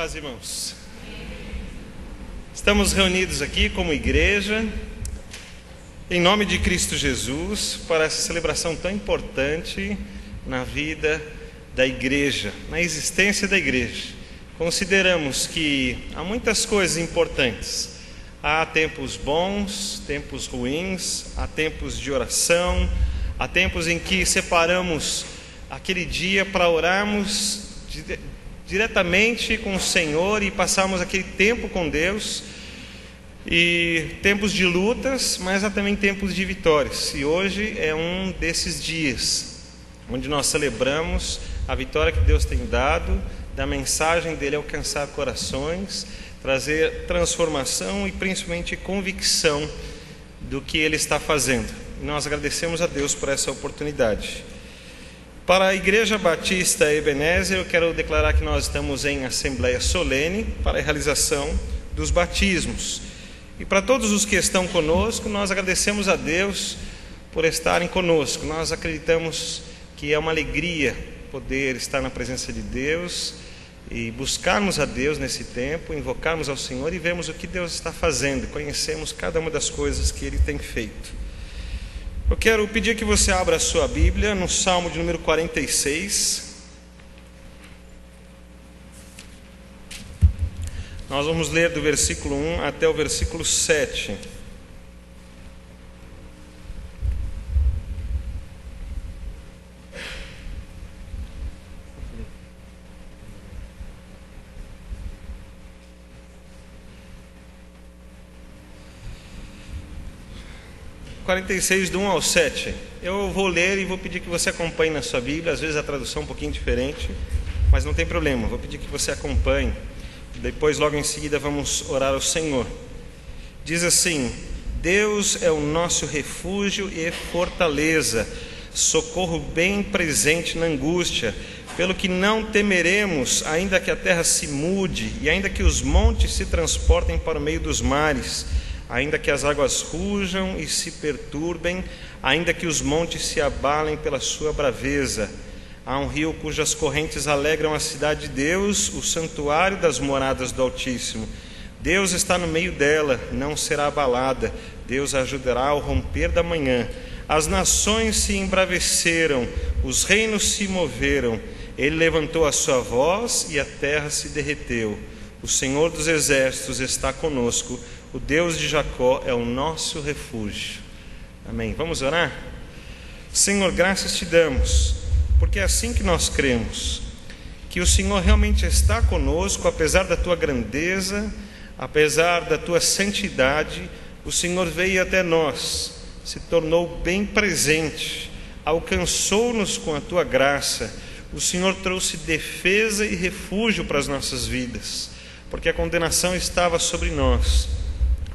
paz, irmãos. Estamos reunidos aqui como igreja, em nome de Cristo Jesus, para essa celebração tão importante na vida da igreja, na existência da igreja. Consideramos que há muitas coisas importantes. Há tempos bons, tempos ruins, há tempos de oração, há tempos em que separamos aquele dia para orarmos diretamente com o Senhor e passarmos aquele tempo com Deus, e tempos de lutas, mas há também tempos de vitórias. E hoje é um desses dias onde nós celebramos a vitória que Deus tem dado, da mensagem dele alcançar corações, trazer transformação e principalmente convicção do que ele está fazendo. E nós agradecemos a Deus por essa oportunidade. Para a Igreja Batista Ebenezer, eu quero declarar que nós estamos em Assembleia Solene para a realização dos batismos. E para todos os que estão conosco, nós agradecemos a Deus por estarem conosco. Nós acreditamos que é uma alegria poder estar na presença de Deus e buscarmos a Deus nesse tempo, invocarmos ao Senhor e vemos o que Deus está fazendo, conhecemos cada uma das coisas que Ele tem feito. Eu quero pedir que você abra a sua Bíblia no Salmo de número 46. Nós vamos ler do versículo 1 até o versículo 7. Do 1 ao 7. Eu vou ler e vou pedir que você acompanhe na sua Bíblia. Às vezes a tradução é um pouquinho diferente, mas não tem problema, vou pedir que você acompanhe. Depois, logo em seguida, vamos orar ao Senhor. Diz assim: Deus é o nosso refúgio e fortaleza, socorro bem presente na angústia, pelo que não temeremos, ainda que a terra se mude, e ainda que os montes se transportem para o meio dos mares, ainda que as águas rujam e se perturbem, ainda que os montes se abalem pela sua braveza. Há um rio cujas correntes alegram a cidade de Deus, o santuário das moradas do Altíssimo. Deus está no meio dela, não será abalada. Deus a ajudará ao romper da manhã. As nações se embraveceram, os reinos se moveram. Ele levantou a sua voz e a terra se derreteu. O Senhor dos exércitos está conosco. O Deus de Jacó é o nosso refúgio. Amém. Vamos orar? Senhor, graças te damos, porque é assim que nós cremos, que o Senhor realmente está conosco, apesar da tua grandeza, apesar da tua santidade. O Senhor veio até nós, se tornou bem presente, alcançou-nos com a tua graça. O Senhor trouxe defesa e refúgio para as nossas vidas, porque a condenação estava sobre nós,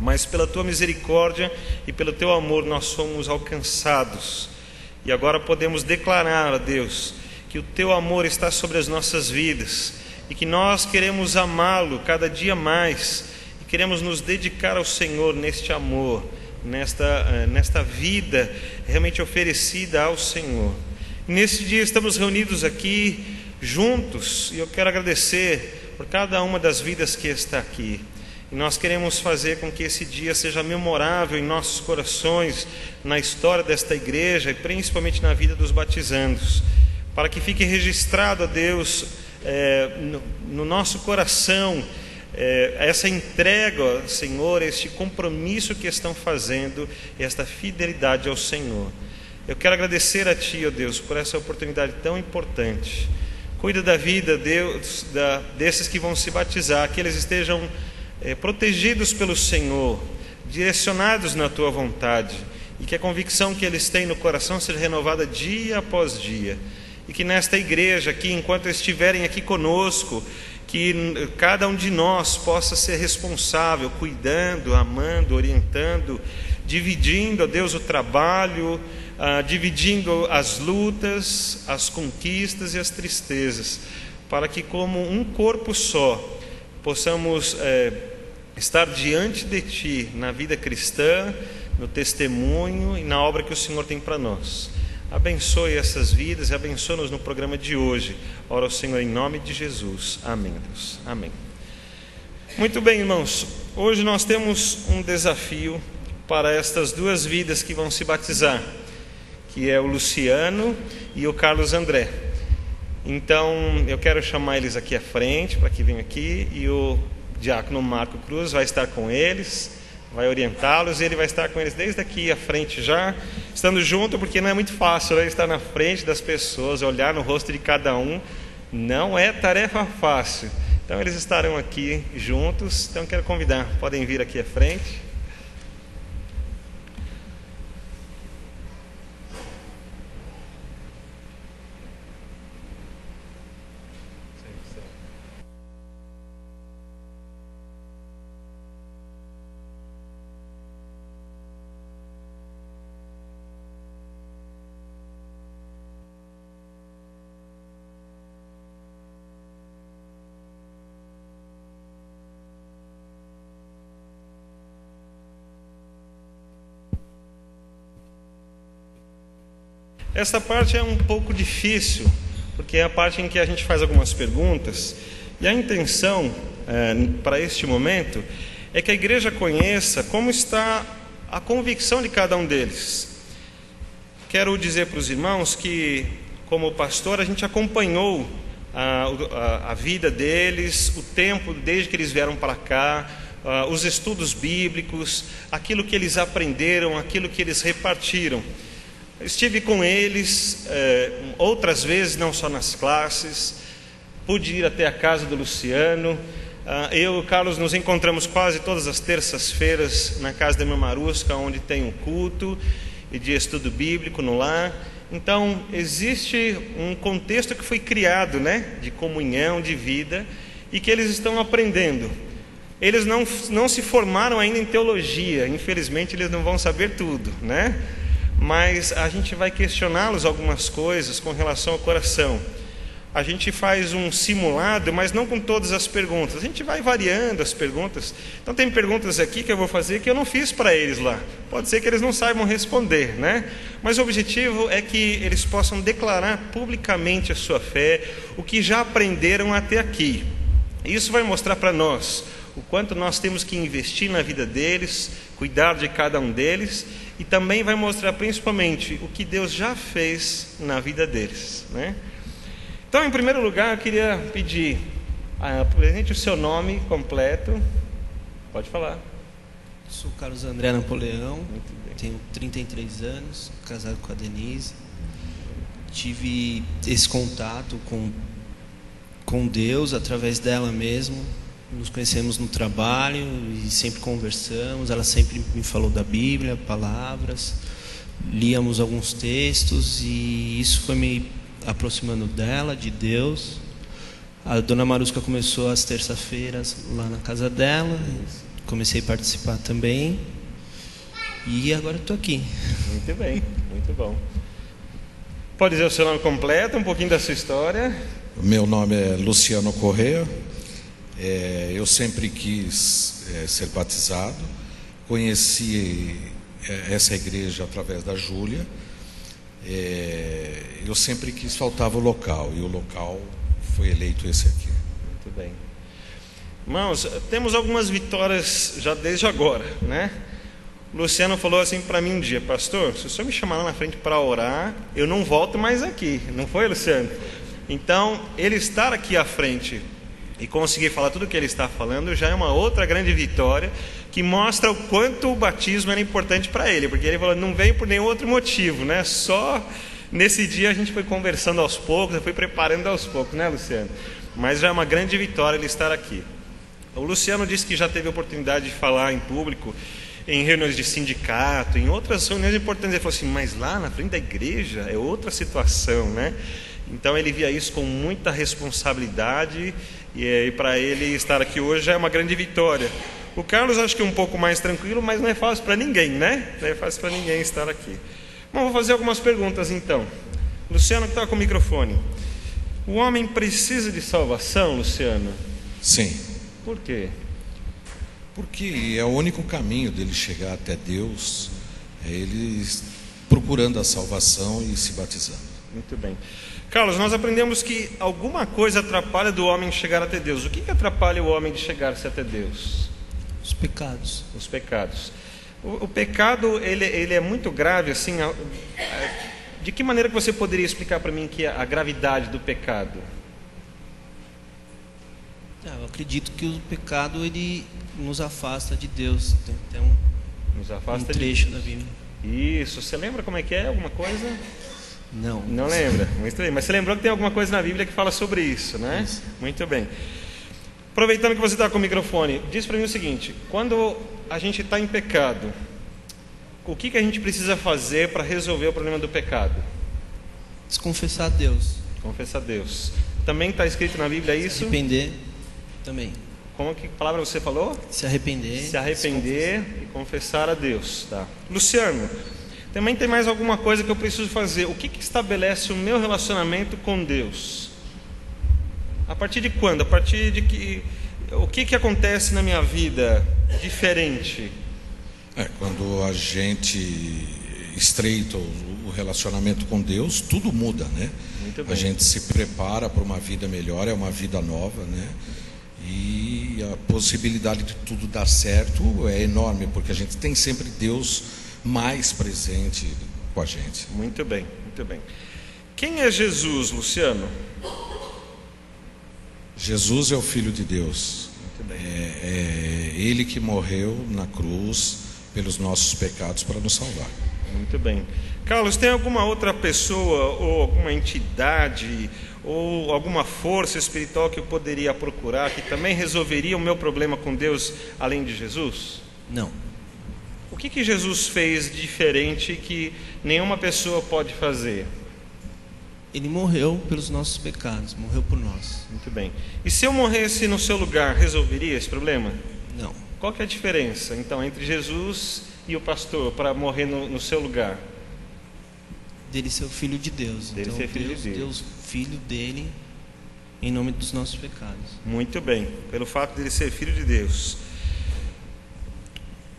mas pela tua misericórdia e pelo teu amor nós fomos alcançados. E agora podemos declarar a Deus que o teu amor está sobre as nossas vidas e que nós queremos amá-lo cada dia mais e queremos nos dedicar ao Senhor neste amor, nesta vida realmente oferecida ao Senhor. E nesse dia estamos reunidos aqui juntos e eu quero agradecer por cada uma das vidas que está aqui. E nós queremos fazer com que esse dia seja memorável em nossos corações, na história desta igreja e principalmente na vida dos batizandos, para que fique registrado a Deus no nosso coração essa entrega, Senhor, este compromisso que estão fazendo, esta fidelidade ao Senhor. Eu quero agradecer a Ti, ó Deus, por essa oportunidade tão importante. Cuida da vida, Deus, desses que vão se batizar, que eles estejam protegidos pelo Senhor, direcionados na tua vontade, e que a convicção que eles têm no coração seja renovada dia após dia, e que nesta igreja aqui, enquanto estiverem aqui conosco, que cada um de nós possa ser responsável, cuidando, amando, orientando, dividindo, ó Deus, o trabalho, dividindo as lutas, as conquistas e as tristezas, para que como um corpo só possamos estar diante de Ti na vida cristã, no testemunho e na obra que o Senhor tem para nós. Abençoe essas vidas e abençoe-nos no programa de hoje. Ora ao Senhor em nome de Jesus. Amém, Deus. Amém. Muito bem, irmãos. Hoje nós temos um desafio para estas duas vidas que vão se batizar, que é o Luciano e o Carlos André. Então, eu quero chamar eles aqui à frente, para que venham aqui, e o diácono Marco Cruz vai estar com eles, vai orientá-los, e ele vai estar com eles desde aqui à frente já, estando junto, porque não é muito fácil, né? Estar na frente das pessoas, olhar no rosto de cada um, não é tarefa fácil. Então eles estarão aqui juntos, então quero convidar, podem vir aqui à frente. Essa parte é um pouco difícil, porque é a parte em que a gente faz algumas perguntas, e a intenção para este momento é que a igreja conheça como está a convicção de cada um deles. Quero dizer para os irmãos que, como pastor, a gente acompanhou a vida deles, o tempo desde que eles vieram para cá, os estudos bíblicos, aquilo que eles aprenderam, aquilo que eles repartiram. Estive com eles outras vezes, não só nas classes, pude ir até a casa do Luciano. Eu e o Carlos nos encontramos quase todas as terças-feiras na casa da irmã Marusca, onde tem um culto e de estudo bíblico no lar. Então, existe um contexto que foi criado, né, de comunhão, de vida, e que eles estão aprendendo. Eles não se formaram ainda em teologia, infelizmente eles não vão saber tudo, né? Mas a gente vai questioná-los algumas coisas com relação ao coração. A gente faz um simulado, mas não com todas as perguntas. A gente vai variando as perguntas. Então tem perguntas aqui que eu vou fazer que eu não fiz para eles lá. Pode ser que eles não saibam responder, né? Mas o objetivo é que eles possam declarar publicamente a sua fé, o que já aprenderam até aqui. Isso vai mostrar para nós o quanto nós temos que investir na vida deles, cuidar de cada um deles, e também vai mostrar principalmente o que Deus já fez na vida deles, né? Então, em primeiro lugar, eu queria pedir, apresente o seu nome completo. Pode falar. Sou Carlos André Napoleão, tenho 33 anos, casado com a Denise. Tive esse contato com Deus através dela mesmo. Nos conhecemos no trabalho e sempre conversamos. Ela sempre me falou da Bíblia, palavras, líamos alguns textos, e isso foi me aproximando dela, de Deus. A dona Marusca começou às terças-feiras lá na casa dela, comecei a participar também, e agora estou aqui. Muito bem, muito bom. Pode dizer o seu nome completo, um pouquinho da sua história? Meu nome é Luciano Corrêa. Eu sempre quis ser batizado. Conheci essa igreja através da Júlia. Eu sempre quis, faltava o local, e o local foi eleito esse aqui. Muito bem. Irmãos, temos algumas vitórias já desde agora, né? O Luciano falou assim para mim um dia: pastor, se o senhor me chamar lá na frente para orar, eu não volto mais aqui. Não foi, Luciano? Então, ele estar aqui à frente e conseguir falar tudo o que ele está falando já é uma outra grande vitória, que mostra o quanto o batismo era importante para ele, porque ele falou, não veio por nenhum outro motivo, né? Só nesse dia a gente foi conversando aos poucos, foi preparando aos poucos, né, Luciano? Mas já é uma grande vitória ele estar aqui. O Luciano disse que já teve a oportunidade de falar em público, em reuniões de sindicato, em outras reuniões importantes. Ele falou assim, mas lá na frente da igreja é outra situação, né? Então ele via isso com muita responsabilidade, e para ele estar aqui hoje já é uma grande vitória. O Carlos acho que é um pouco mais tranquilo, mas não é fácil para ninguém, né? Não é fácil para ninguém estar aqui. Bom, vou fazer algumas perguntas então. Luciano, que está com o microfone. O homem precisa de salvação, Luciano? Sim. Por quê? Porque é o único caminho dele chegar até Deus, é ele procurando a salvação e se batizando. Muito bem. Carlos, nós aprendemos que alguma coisa atrapalha do homem chegar até Deus. O que atrapalha o homem de chegar-se até Deus? Os pecados. Os pecados. O pecado, ele é muito grave, assim. De que maneira que você poderia explicar para mim que a gravidade do pecado? Eu acredito que o pecado ele nos afasta de Deus. Tem até Nos afasta um trecho da Bíblia. Isso. Você lembra como é que é? Alguma coisa? Não. Não lembra? Muito bem. Mas você lembrou que tem alguma coisa na Bíblia que fala sobre isso, né? Isso. Muito bem. Aproveitando que você está com o microfone, diz para mim o seguinte: quando a gente está em pecado, o que a gente precisa fazer para resolver o problema do pecado? Desconfessar a Deus. Confessar a Deus. Também está escrito na Bíblia isso? Se arrepender também. Como que palavra você falou? Se arrepender. Se arrepender e confessar a Deus. Tá. Luciano, também tem mais alguma coisa que eu preciso fazer. O que estabelece o meu relacionamento com Deus? A partir de quando? A partir de que... O que acontece na minha vida diferente? Quando a gente estreita o relacionamento com Deus, tudo muda, né? Muito bem. A gente se prepara para uma vida melhor, é uma vida nova, né? E a possibilidade de tudo dar certo é enorme, porque a gente tem sempre Deus mais presente com a gente. Muito bem, muito bem. Quem é Jesus, Luciano? Jesus é o Filho de Deus. Muito bem. É Ele que morreu na cruz pelos nossos pecados para nos salvar. Muito bem. Carlos, tem alguma outra pessoa ou alguma entidade ou alguma força espiritual que eu poderia procurar que também resolveria o meu problema com Deus além de Jesus? Não. O que Jesus fez diferente que nenhuma pessoa pode fazer? Ele morreu pelos nossos pecados, morreu por nós. Muito bem. E se eu morresse no seu lugar, resolveria esse problema? Não. Qual que é a diferença, então, entre Jesus e o pastor para morrer no seu lugar? Dele ser o Filho de Deus. Dele então ser filho de Deus. Deus, Filho dele, em nome dos nossos pecados. Muito bem. Pelo fato dele ser filho de Deus.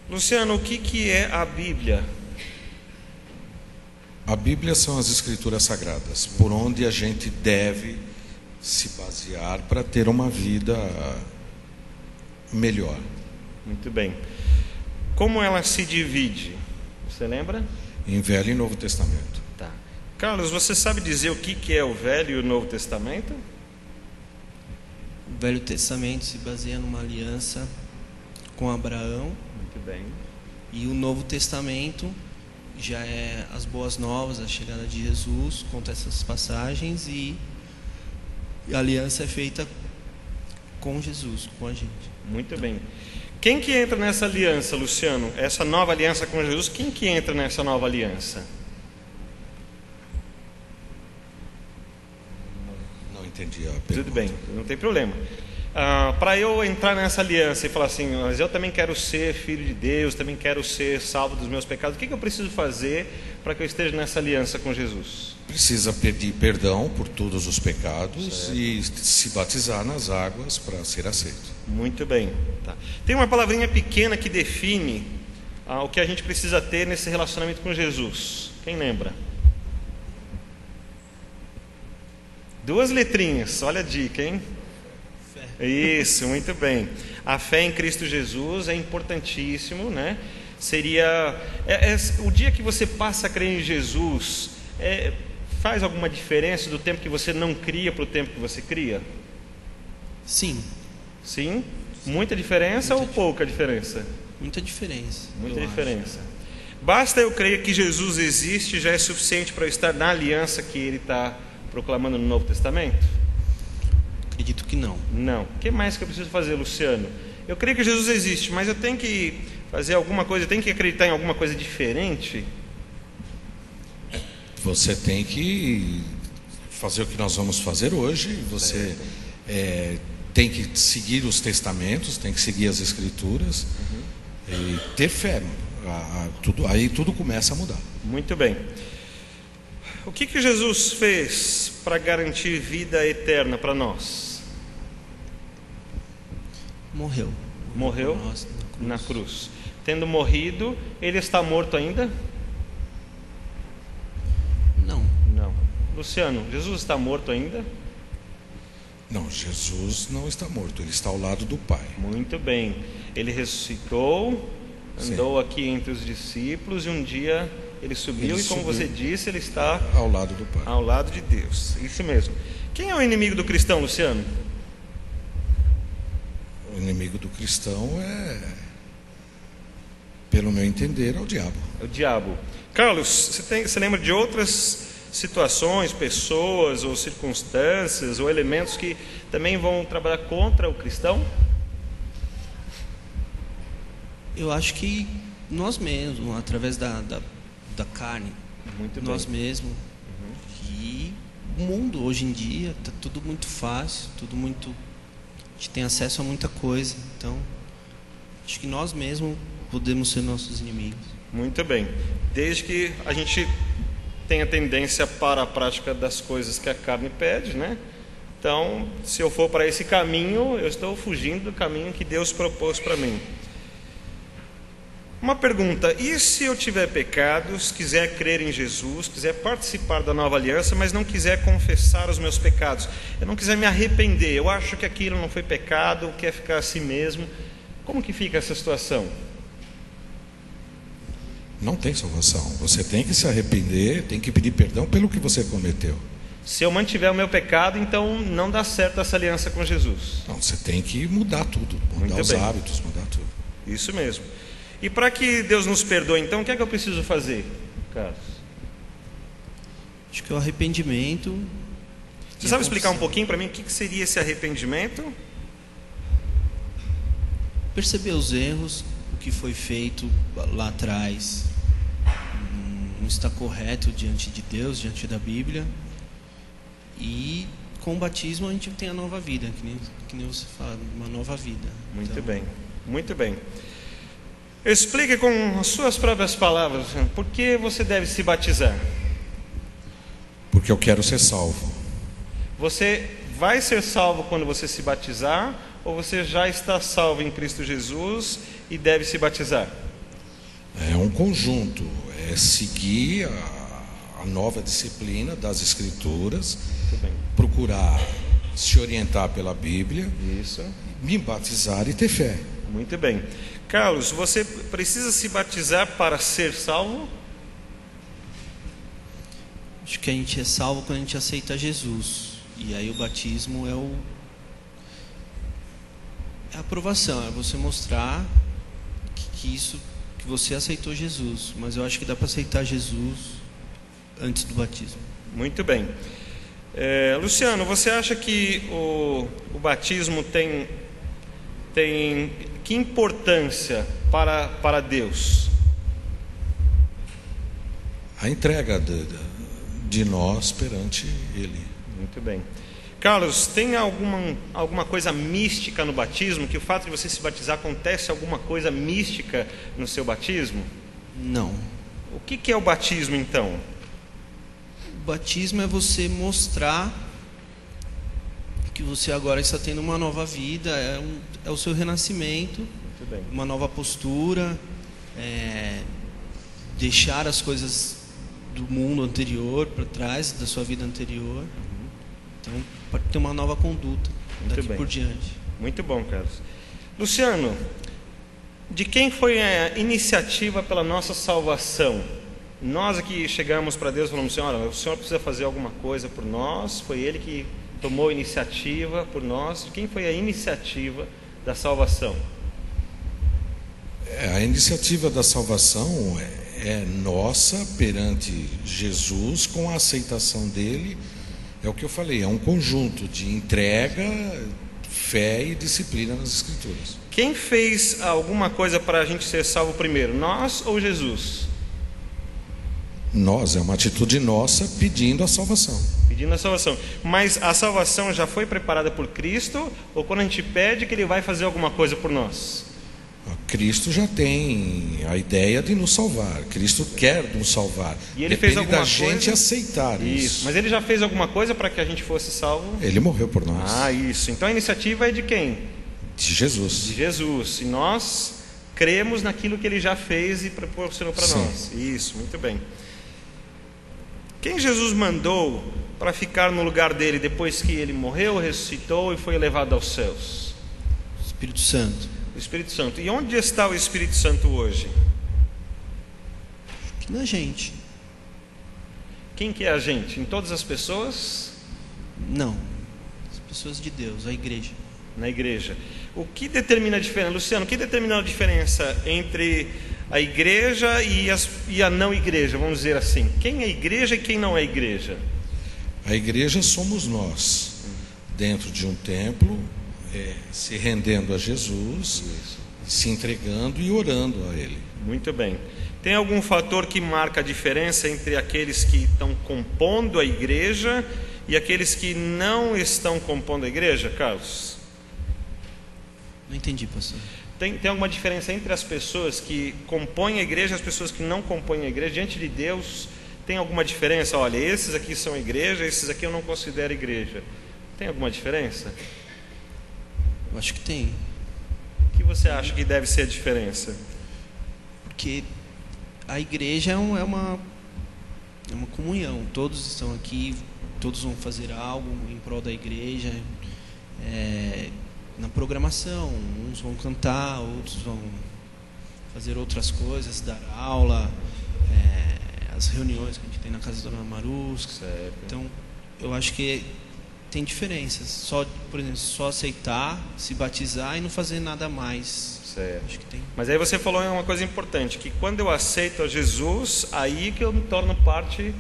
Luciano, o que é a Bíblia? A Bíblia são as Escrituras Sagradas, por onde a gente deve se basear para ter uma vida melhor. Muito bem. Como ela se divide? Você lembra? Em Velho e Novo Testamento. Tá. Carlos, você sabe dizer o que é o Velho e o Novo Testamento? O Velho Testamento se baseia numa aliança com Abraão. Muito bem. E o Novo Testamento já é as boas novas, a chegada de Jesus, conta essas passagens e a aliança é feita com Jesus, com a gente. Muito bem. Quem que entra nessa aliança, Luciano? Essa nova aliança com Jesus, quem que entra nessa nova aliança? Não entendi a pergunta. Tudo bem, não tem problema. Para eu entrar nessa aliança e falar assim, mas eu também quero ser filho de Deus, também quero ser salvo dos meus pecados, o que eu preciso fazer para que eu esteja nessa aliança com Jesus? Precisa pedir perdão por todos os pecados e se batizar nas águas para ser aceito. Muito bem. Tá. Tem uma palavrinha pequena que define o que a gente precisa ter nesse relacionamento com Jesus. Quem lembra? 2 letrinhas, olha a dica, hein? Isso, muito bem. A fé em Cristo Jesus é importantíssimo, né? Seria o dia que você passa a crer em Jesus, faz alguma diferença do tempo que você não cria para o tempo que você cria? Sim. Sim? Muita diferença ou pouca diferença? Muita diferença. Muita diferença. Basta eu crer que Jesus existe, já é suficiente para eu estar na aliança que ele está proclamando no Novo Testamento? Acredito que não. Não. O que mais que eu preciso fazer, Luciano? Eu creio que Jesus existe, mas eu tenho que fazer alguma coisa, eu tenho que acreditar em alguma coisa diferente? Você tem que fazer o que nós vamos fazer hoje. Você tem que seguir os testamentos, tem que seguir as Escrituras e ter fé. Aí tudo começa a mudar. Muito bem. O que Jesus fez para garantir vida eterna para nós? Morreu. Morreu por nós na cruz. Tendo morrido, ele está morto ainda? Não. Não. Luciano, Jesus está morto ainda? Não, Jesus não está morto, ele está ao lado do Pai. Muito bem. Ele ressuscitou, andou aqui entre os discípulos e um dia ele subiu e, como você disse, ele está ao lado do Pai. Ao lado de Deus. Isso mesmo. Quem é o inimigo do cristão, Luciano? O inimigo do cristão pelo meu entender, é o diabo. É o diabo. Carlos, você lembra de outras situações, pessoas ou circunstâncias ou elementos que também vão trabalhar contra o cristão? Eu acho que nós mesmos, através da carne, muito nós bem. mesmos. E o mundo hoje em dia está tudo muito fácil, tudo muito, a gente tem acesso a muita coisa. Então, acho que nós mesmos podemos ser nossos inimigos. Muito bem. Desde que a gente tenha tendência para a prática das coisas que a carne pede, né? Então, se eu for para esse caminho, eu estou fugindo do caminho que Deus propôs para mim. Uma pergunta: e se eu tiver pecados, quiser crer em Jesus, quiser participar da nova aliança, mas não quiser confessar os meus pecados, eu não quiser me arrepender, eu acho que aquilo não foi pecado, quer ficar assim mesmo, como que fica essa situação? Não tem salvação. Você tem que se arrepender, tem que pedir perdão pelo que você cometeu. Se eu mantiver o meu pecado, então não dá certo essa aliança com Jesus. Não, você tem que mudar tudo, mudar os hábitos, mudar tudo. Isso mesmo. E para que Deus nos perdoe, então, o que é que eu preciso fazer, Carlos? Acho que é o arrependimento. Você sabe explicar um pouquinho para mim o que seria esse arrependimento? Perceber os erros, o que foi feito lá atrás não está correto diante de Deus, diante da Bíblia. E com o batismo a gente tem a nova vida, que nem você fala, uma nova vida. Muito bem, muito bem. Explique com as suas próprias palavras, por que você deve se batizar? Porque eu quero ser salvo. Você vai ser salvo quando você se batizar, ou você já está salvo em Cristo Jesus e deve se batizar? É um conjunto, é seguir a nova disciplina das Escrituras, procurar se orientar pela Bíblia, isso, me batizar e ter fé. Muito bem. Carlos, você precisa se batizar para ser salvo? Acho que a gente é salvo quando a gente aceita Jesus. E aí o batismo é a aprovação, é você mostrar que você aceitou Jesus. Mas eu acho que dá para aceitar Jesus antes do batismo. Muito bem. Luciano, você acha que o batismo tem que importância para Deus? A entrega de nós perante Ele. Muito bem. Carlos, tem alguma coisa mística no batismo? Que o fato de você se batizar acontece alguma coisa mística no seu batismo? Não. O que é o batismo então? O batismo é você mostrar que você agora está tendo uma nova vida, é o seu renascimento, uma nova postura, deixar as coisas do mundo anterior para trás, da sua vida anterior. Então, para ter uma nova conduta daqui por diante. Muito bom, Carlos. Luciano, de quem foi a iniciativa pela nossa salvação? Nós aqui chegamos para Deus e falamos assim: olha, o Senhor precisa fazer alguma coisa por nós. Foi Ele que tomou a iniciativa por nós. De quem foi a iniciativa da salvação? A iniciativa da salvação é nossa perante Jesus, com a aceitação dele. É o que eu falei, é um conjunto de entrega, fé e disciplina nas Escrituras. Quem fez alguma coisa para a gente ser salvo primeiro, nós ou Jesus? Nós, é uma atitude nossa pedindo a salvação. Pedindo a salvação. Mas a salvação já foi preparada por Cristo, ou quando a gente pede que Ele vai fazer alguma coisa por nós? Cristo já tem a ideia de nos salvar. Cristo quer nos salvar. E Ele fez alguma coisa? Depende da gente aceitar isso. Mas Ele já fez alguma coisa para que a gente fosse salvo? Ele morreu por nós. Isso. Então a iniciativa é de quem? De Jesus. De Jesus. E nós cremos naquilo que Ele já fez e proporcionou para nós. Isso, muito bem. Quem Jesus mandou para ficar no lugar dele depois que ele morreu, ressuscitou e foi elevado aos céus? Espírito Santo. O Espírito Santo. E onde está o Espírito Santo hoje? Aqui na gente. Quem que é a gente? Em todas as pessoas? Não. As pessoas de Deus, a igreja. Na igreja. O que determina a diferença? Luciano, o que determina a diferença entre a igreja e a não igreja? Vamos dizer assim. Quem é igreja e quem não é igreja? A igreja somos nós, dentro de um templo, se rendendo a Jesus, se entregando e orando a Ele. Muito bem. Tem algum fator que marca a diferença entre aqueles que estão compondo a igreja e aqueles que não estão compondo a igreja, Carlos? Não entendi, pastor. Tem alguma diferença entre as pessoas que compõem a igreja e as pessoas que não compõem a igreja? Diante de Deus, tem alguma diferença? Olha, esses aqui são igreja, esses aqui eu não considero igreja. Tem alguma diferença? Eu acho que tem. O que você acha que deve ser a diferença? Porque a igreja é uma comunhão. Todos estão aqui, todos vão fazer algo em prol da igreja. Na programação, uns vão cantar, outros vão fazer outras coisas, dar aula, as reuniões que a gente tem na casa da Dona Marusca. Então, eu acho que tem diferenças. Só, por exemplo, só aceitar, se batizar e não fazer nada mais. Certo. Acho que tem. Mas aí você falou uma coisa importante, que quando eu aceito a Jesus, aí que eu me torno parte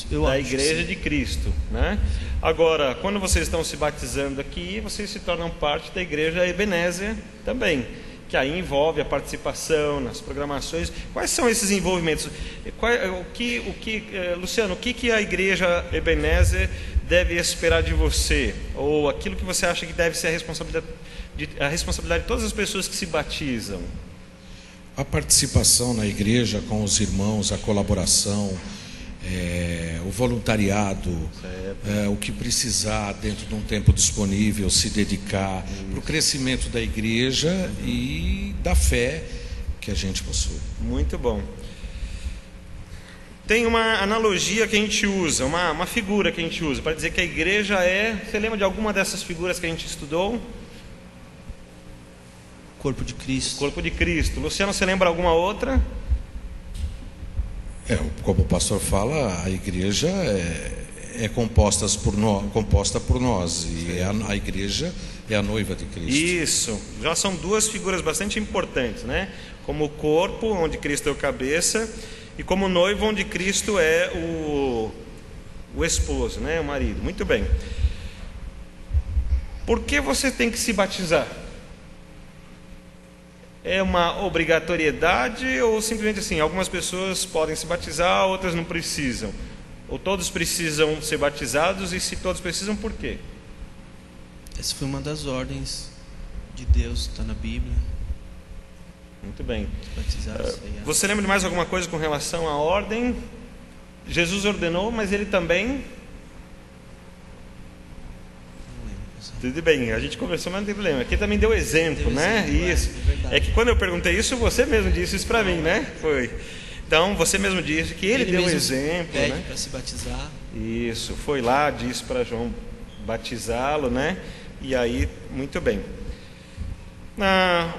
da igreja de Cristo, né? Agora, quando vocês estão se batizando aqui, vocês se tornam parte da igreja Ebenezer também, que aí envolve a participação nas programações. Quais são esses envolvimentos? Luciano, o que a igreja Ebenezer deve esperar de você? Ou aquilo que você acha que deve ser a responsabilidade de todas as pessoas que se batizam? A participação na igreja com os irmãos, a colaboração, o voluntariado, o que precisar dentro de um tempo disponível, se dedicar para o crescimento da igreja e da fé que a gente possui. Muito bom. Tem uma analogia que a gente usa, uma figura que a gente usa para dizer que a igreja Você lembra de alguma dessas figuras que a gente estudou? Corpo de Cristo. Corpo de Cristo. Luciano, você lembra alguma outra? Como o pastor fala, a igreja é composta por nós, e a igreja é a noiva de Cristo. Isso, já são duas figuras bastante importantes, né? Como o corpo, onde Cristo é o cabeça, e como noivo, onde Cristo é o esposo, né? O marido. Muito bem. Por que você tem que se batizar? É uma obrigatoriedade ou simplesmente assim, algumas pessoas podem se batizar, outras não precisam? Ou todos precisam ser batizados, e se todos precisam, por quê? Essa foi uma das ordens de Deus, está na Bíblia. Muito bem. Batizar, você lembra de mais alguma coisa com relação à ordem? Jesus ordenou, mas ele também... Tudo bem, a gente conversou, mas não tem problema. Aqui também deu exemplo, né? Isso. É que quando eu perguntei isso, você mesmo disse isso para mim, né? Foi. Então, você mesmo disse que ele deu exemplo, pede, né? Para se batizar. Isso, foi lá, disse para João batizá-lo, né? E aí, muito bem.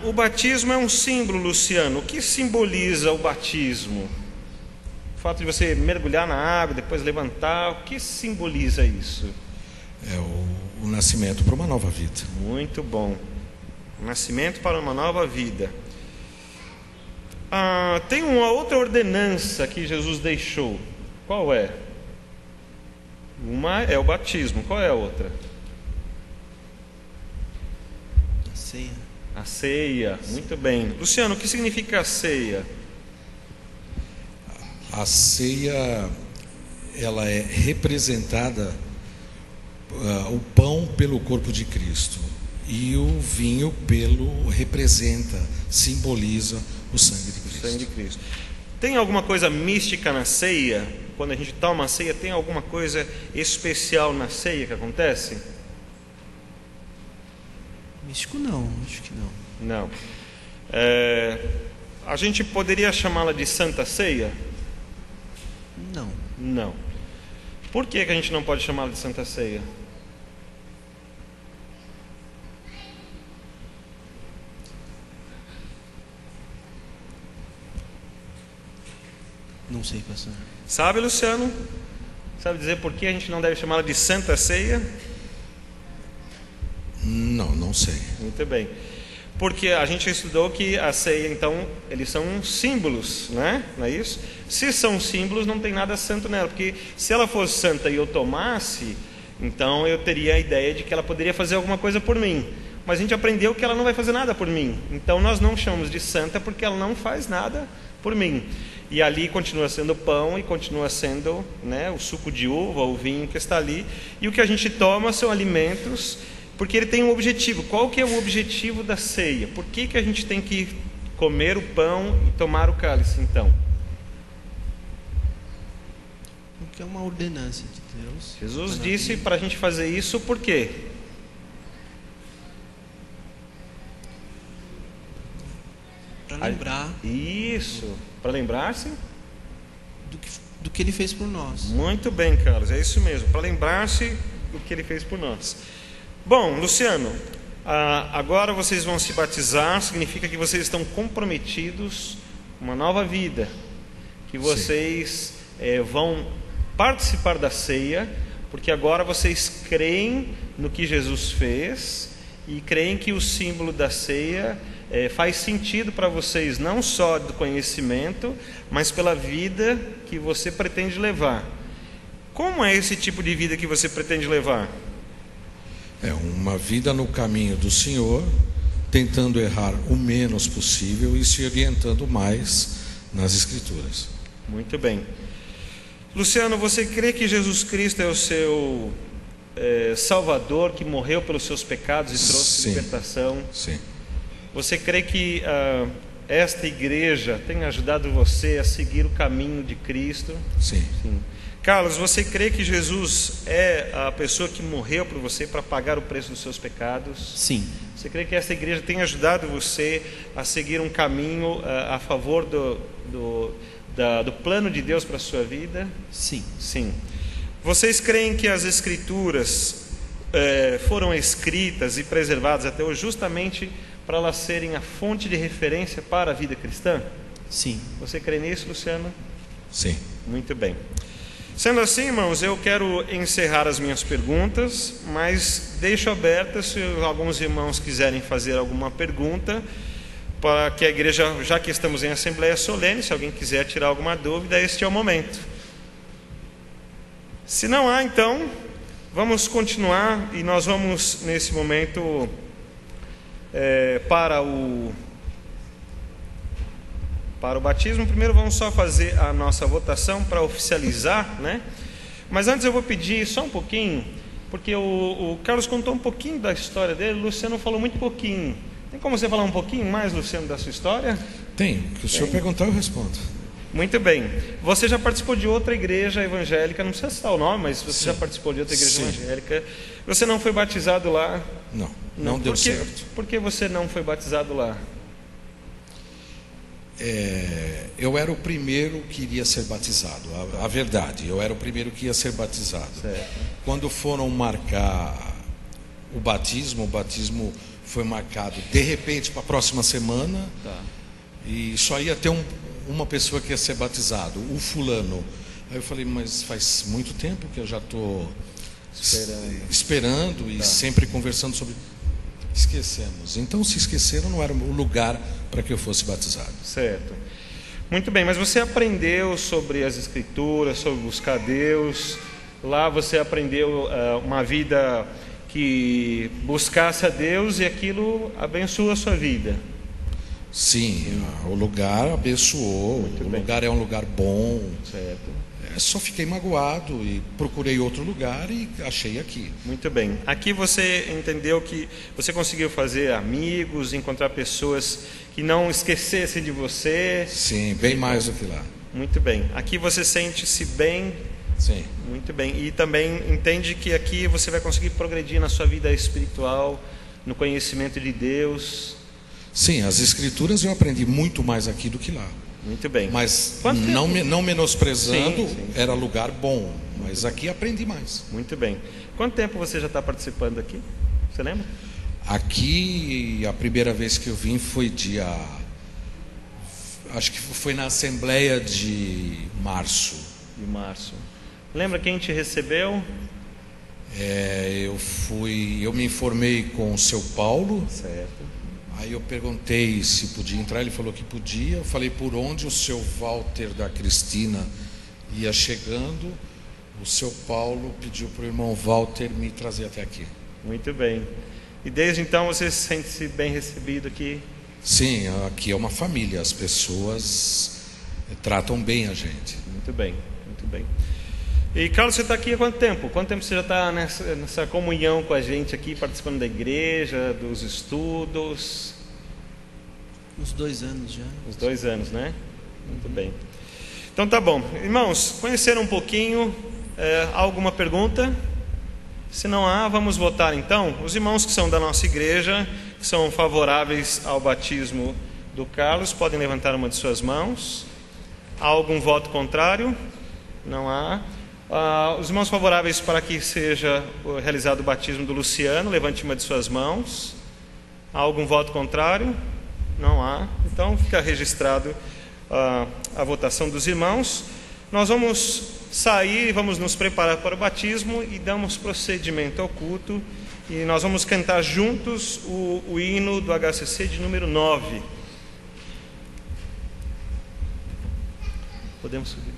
O batismo é um símbolo, Luciano. O que simboliza o batismo? O fato de você mergulhar na água, depois levantar, o que simboliza isso? É o nascimento para uma nova vida. Muito bom. O nascimento para uma nova vida. Tem uma outra ordenança que Jesus deixou. Qual é? Uma é o batismo. Qual é a outra? A ceia. A ceia. Muito bem. Luciano, o que significa a ceia? A ceia, ela é representada, o pão pelo corpo de Cristo, e o vinho representa, simboliza o sangue de Cristo. Sangue de Cristo. Tem alguma coisa mística na ceia? Quando a gente toma a ceia, tem alguma coisa especial na ceia que acontece? Místico não, acho que não. Não. A gente poderia chamá-la de Santa Ceia? Não. Não. Por que a gente não pode chamá-la de Santa Ceia? Não sei, pastor. Sabe, Luciano? Sabe dizer por que a gente não deve chamá-la de Santa Ceia? Não sei. Muito bem. Porque a gente estudou que a ceia, então, eles são símbolos, né? Não é isso? Se são símbolos, não tem nada santo nela. Porque se ela fosse santa e eu tomasse, então eu teria a ideia de que ela poderia fazer alguma coisa por mim. Mas a gente aprendeu que ela não vai fazer nada por mim. Então nós não chamamos de santa porque ela não faz nada por mim. E ali continua sendo pão e continua sendo, né, o suco de uva, o vinho que está ali. E o que a gente toma são alimentos, porque ele tem um objetivo. Qual que é o objetivo da ceia? Por que a gente tem que comer o pão e tomar o cálice, então? Porque é uma ordenança de Deus. Jesus disse para a gente fazer isso por quê? Para lembrar. Isso, para lembrar-se do que ele fez por nós. Muito bem, Carlos, é isso mesmo, para lembrar-se do que ele fez por nós. Bom, Luciano, agora vocês vão se batizar, significa que vocês estão comprometidos com uma nova vida, que vocês vão participar da ceia, porque agora vocês creem no que Jesus fez e creem que o símbolo da ceia faz sentido para vocês, não só do conhecimento, mas pela vida que você pretende levar. Como é esse tipo de vida que você pretende levar? É uma vida no caminho do Senhor, tentando errar o menos possível e se orientando mais nas Escrituras. Muito bem. Luciano, você crê que Jesus Cristo é o seu Salvador, que morreu pelos seus pecados e trouxe libertação? Sim. Você crê que esta igreja tem ajudado você a seguir o caminho de Cristo? Sim. Sim. Carlos, você crê que Jesus é a pessoa que morreu por você para pagar o preço dos seus pecados? Sim. Você crê que esta igreja tem ajudado você a seguir um caminho a favor do plano de Deus para a sua vida? Sim. Sim. Vocês creem que as Escrituras foram escritas e preservadas até hoje justamente para elas serem a fonte de referência para a vida cristã? Sim. Você crê nisso, Luciano? Sim. Muito bem. Sendo assim, irmãos, eu quero encerrar as minhas perguntas, mas deixo aberta se alguns irmãos quiserem fazer alguma pergunta, para que a igreja, já que estamos em assembleia solene, se alguém quiser tirar alguma dúvida, este é o momento. Se não há, então, vamos continuar e nós vamos, nesse momento, para o batismo. Primeiro vamos só fazer a nossa votação para oficializar, né? Mas antes eu vou pedir só um pouquinho, porque o Carlos contou um pouquinho da história dele, o Luciano falou muito pouquinho. Tem como você falar um pouquinho mais, Luciano, da sua história? Tem. Se o senhor perguntar, eu respondo. Muito bem. Você já participou de outra igreja evangélica, não precisa citar o nome, mas você já participou de outra igreja evangélica. Você não foi batizado lá? Não deu certo. Por que você não foi batizado lá? Eu era o primeiro que iria ser batizado. A verdade, eu era o primeiro que ia ser batizado. Certo. Quando foram marcar o batismo foi marcado de repente para a próxima semana. Tá. E só ia ter uma pessoa que ia ser batizado, o fulano. Aí eu falei, mas faz muito tempo que eu já estou esperando e sempre conversando sobre... Esquecemos. Então, se esqueceram, não era o lugar para que eu fosse batizado. Certo. Muito bem, mas você aprendeu sobre as Escrituras, sobre buscar Deus. Lá você aprendeu uma vida que buscasse a Deus e aquilo abençoa a sua vida. Sim, o lugar abençoou. O lugar é um lugar bom. Certo. Só fiquei magoado e procurei outro lugar e achei aqui. Muito bem. Aqui você entendeu que você conseguiu fazer amigos, encontrar pessoas que não esquecessem de você. Sim, bem mais do que lá. Muito bem. Aqui você sente-se bem. Sim. Muito bem. E também entende que aqui você vai conseguir progredir na sua vida espiritual, no conhecimento de Deus. Sim, as Escrituras eu aprendi muito mais aqui do que lá. Muito bem. Mas Quanto não, tempo? não menosprezando, Sim. era lugar bom. Mas aqui aprendi mais. Muito bem. Quanto tempo você já está participando aqui? Você lembra? Aqui, a primeira vez que eu vim foi acho que foi na Assembleia de março. De março. Lembra quem te recebeu? Eu me informei com o seu Paulo. Certo. Aí eu perguntei se podia entrar, ele falou que podia. Eu falei por onde o seu Walter da Cristina ia chegando. O seu Paulo pediu para o irmão Walter me trazer até aqui. Muito bem. E desde então você se sente bem recebido aqui? Sim, aqui é uma família, as pessoas tratam bem a gente. Muito bem, muito bem. E Carlos, você está aqui há quanto tempo? Quanto tempo você já está nessa comunhão com a gente aqui, participando da igreja, dos estudos? Uns 2 anos já. Uns 2 anos, né? Muito bem. Então tá bom. Irmãos, conheceram um pouquinho? Há alguma pergunta? Se não há, vamos votar então. Os irmãos que são da nossa igreja, que são favoráveis ao batismo do Carlos, podem levantar uma de suas mãos. Há algum voto contrário? Não há. Os irmãos favoráveis para que seja realizado o batismo do Luciano, levante uma de suas mãos. Há algum voto contrário? Não há. Então fica registrado a votação dos irmãos. Nós vamos sair, vamos nos preparar para o batismo e damos procedimento ao culto. E nós vamos cantar juntos o hino do HCC de número 9. Podemos subir.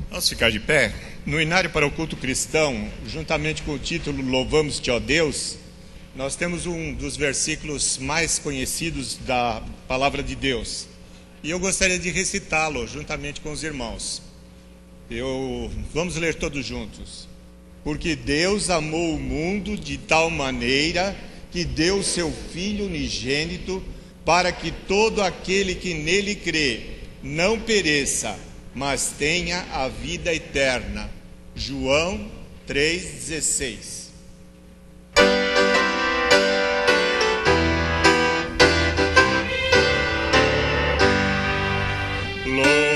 Vamos ficar de pé. No Inário para o Culto Cristão, juntamente com o título Louvamos-te, ó Deus, nós temos um dos versículos mais conhecidos da Palavra de Deus. E eu gostaria de recitá-lo juntamente com os irmãos. Vamos ler todos juntos. Porque Deus amou o mundo de tal maneira que deu o seu Filho unigênito, para que todo aquele que nele crê não pereça, mas tenha a vida eterna. João 3,16. Glória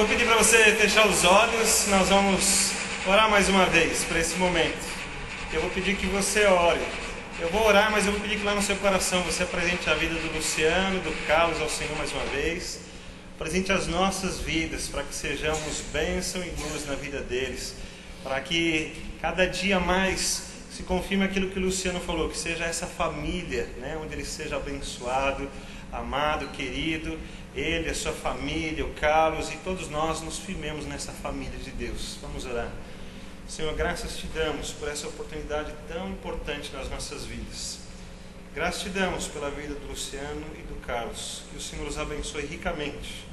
vou pedir para você fechar os olhos. Nós vamos orar mais uma vez para esse momento. Eu vou pedir que você ore. Eu vou orar, mas eu vou pedir que lá no seu coração você apresente a vida do Luciano, do Carlos ao Senhor mais uma vez. Apresente as nossas vidas para que sejamos bênção e luz na vida deles. Para que cada dia mais se confirme aquilo que o Luciano falou, que seja essa família, né, onde ele seja abençoado, amado, querido, ele, a sua família, o Carlos e todos nós nos firmemos nessa família de Deus. Vamos orar. Senhor, graças te damos por essa oportunidade tão importante nas nossas vidas. Graças te damos pela vida do Luciano e do Carlos. Que o Senhor os abençoe ricamente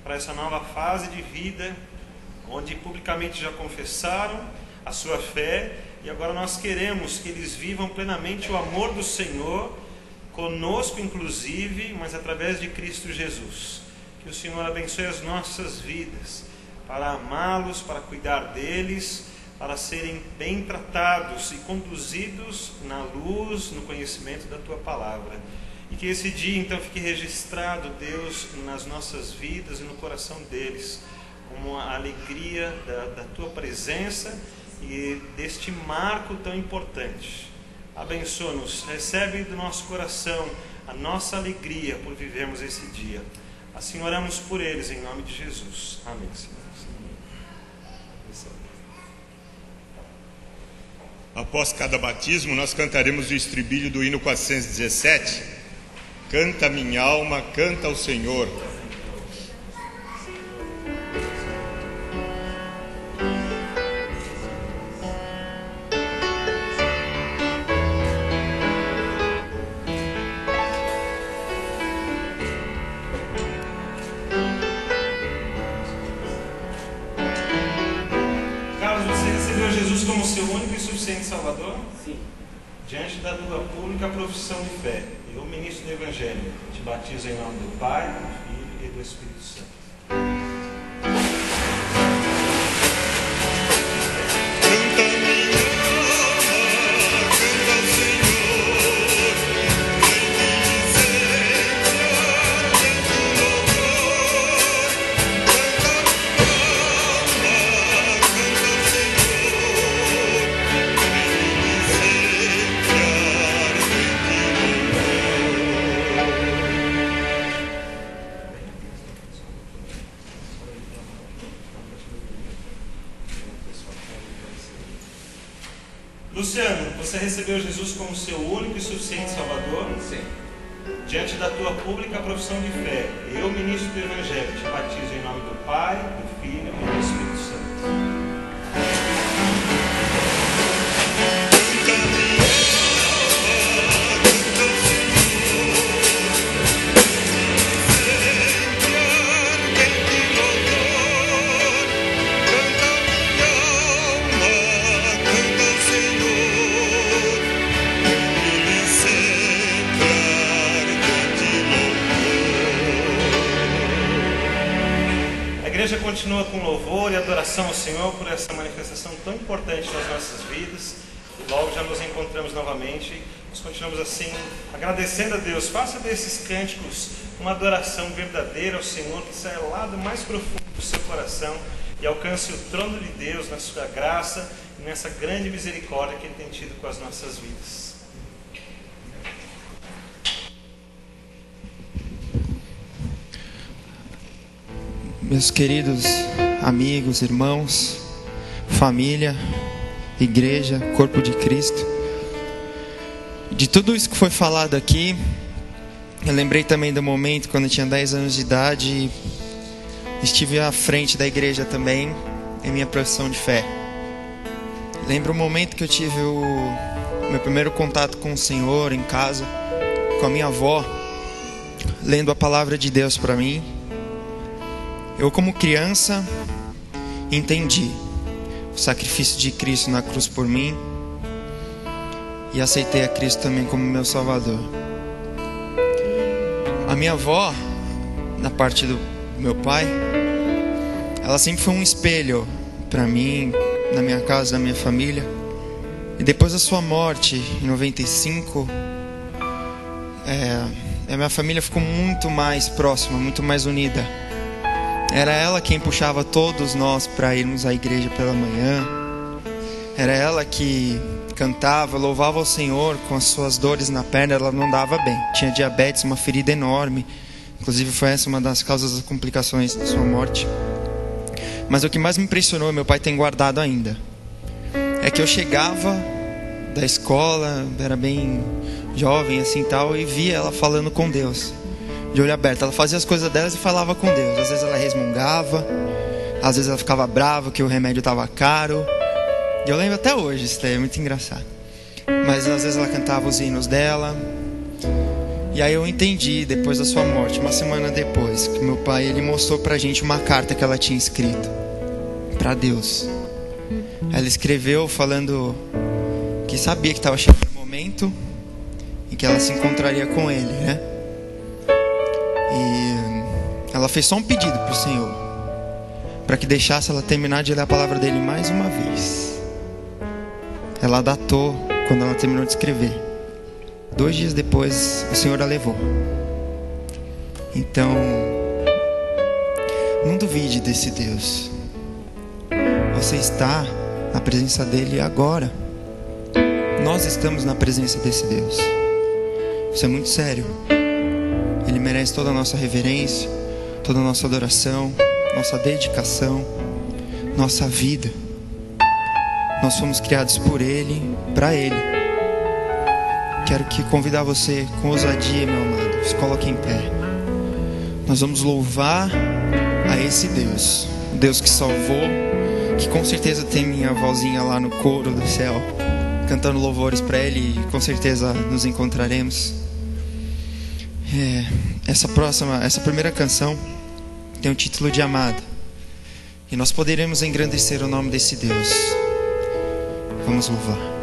para essa nova fase de vida, onde publicamente já confessaram a sua fé e agora nós queremos que eles vivam plenamente o amor do Senhor, conosco inclusive, mas através de Cristo Jesus. Que o Senhor abençoe as nossas vidas para amá-los, para cuidar deles, para serem bem tratados e conduzidos na luz, no conhecimento da Tua Palavra. E que esse dia então fique registrado, Deus, nas nossas vidas e no coração deles, como a alegria da Tua presença e deste marco tão importante. Abençoa-nos, recebe do nosso coração a nossa alegria por vivermos esse dia. Assim oramos por eles, em nome de Jesus. Amém, Senhor. Após cada batismo, nós cantaremos o estribilho do hino 417. Canta minha alma, canta ao Senhor. Salvador? Sim. Diante da tua pública profissão de fé, eu, ministro do Evangelho, te batizo em nome do Pai, do Filho e do Espírito Santo. Luciano, você recebeu Jesus como seu único e suficiente Salvador? Sim. Diante da tua pública profissão de fé, eu, ministro do Evangelho, te batizo em nome do Pai, do Filho e do Espírito Santo. Continua com louvor e adoração ao Senhor por essa manifestação tão importante nas nossas vidas. E logo já nos encontramos novamente. Nós continuamos assim, agradecendo a Deus. Faça desses cânticos uma adoração verdadeira ao Senhor, que saia lá do mais profundo do seu coração e alcance o trono de Deus na sua graça e nessa grande misericórdia que Ele tem tido com as nossas vidas. Meus queridos amigos, irmãos, família, igreja, corpo de Cristo, de tudo isso que foi falado aqui, eu lembrei também do momento quando eu tinha 10 anos de idade e estive à frente da igreja também, em minha profissão de fé. Lembro o momento que eu tive o meu primeiro contato com o Senhor em casa, com a minha avó, lendo a palavra de Deus para mim. Eu, como criança, entendi o sacrifício de Cristo na cruz por mim e aceitei a Cristo também como meu Salvador. A minha avó, da parte do meu pai, ela sempre foi um espelho para mim, na minha casa, na minha família. E depois da sua morte, em 95, a minha família ficou muito mais próxima, muito mais unida. Era ela quem puxava todos nós para irmos à igreja pela manhã. Era ela que cantava, louvava o Senhor com as suas dores na perna. Ela não dava bem, tinha diabetes, uma ferida enorme. Inclusive foi essa uma das causas das complicações da sua morte. Mas o que mais me impressionou, meu pai tem guardado ainda, é que eu chegava da escola, era bem jovem assim tal, e via ela falando com Deus, de olho aberto. Ela fazia as coisas delas e falava com Deus. Às vezes ela resmungava, às vezes ela ficava brava que o remédio estava caro. E eu lembro até hoje, isso daí é muito engraçado. Mas às vezes ela cantava os hinos dela. E aí eu entendi, depois da sua morte, uma semana depois, que meu pai, ele mostrou pra gente uma carta que ela tinha escrito pra Deus. Ela escreveu falando que sabia que estava chegando o momento em que ela se encontraria com ele, né? E ela fez só um pedido pro Senhor, para que deixasse ela terminar de ler a palavra dele mais uma vez. Ela datou quando ela terminou de escrever. 2 dias depois, o Senhor a levou. Então, não duvide desse Deus. Você está na presença dele agora. Nós estamos na presença desse Deus. Isso é muito sério. Ele merece toda a nossa reverência, toda a nossa adoração, nossa dedicação, nossa vida. Nós fomos criados por Ele, para Ele. Quero convidar você com ousadia, meu amado. Se coloque em pé. Nós vamos louvar a esse Deus, o Deus que salvou, que com certeza tem minha vozinha lá no coro do céu, cantando louvores para Ele, e com certeza nos encontraremos. Essa primeira canção tem o título de Amada, e nós poderemos engrandecer o nome desse Deus. Vamos louvar.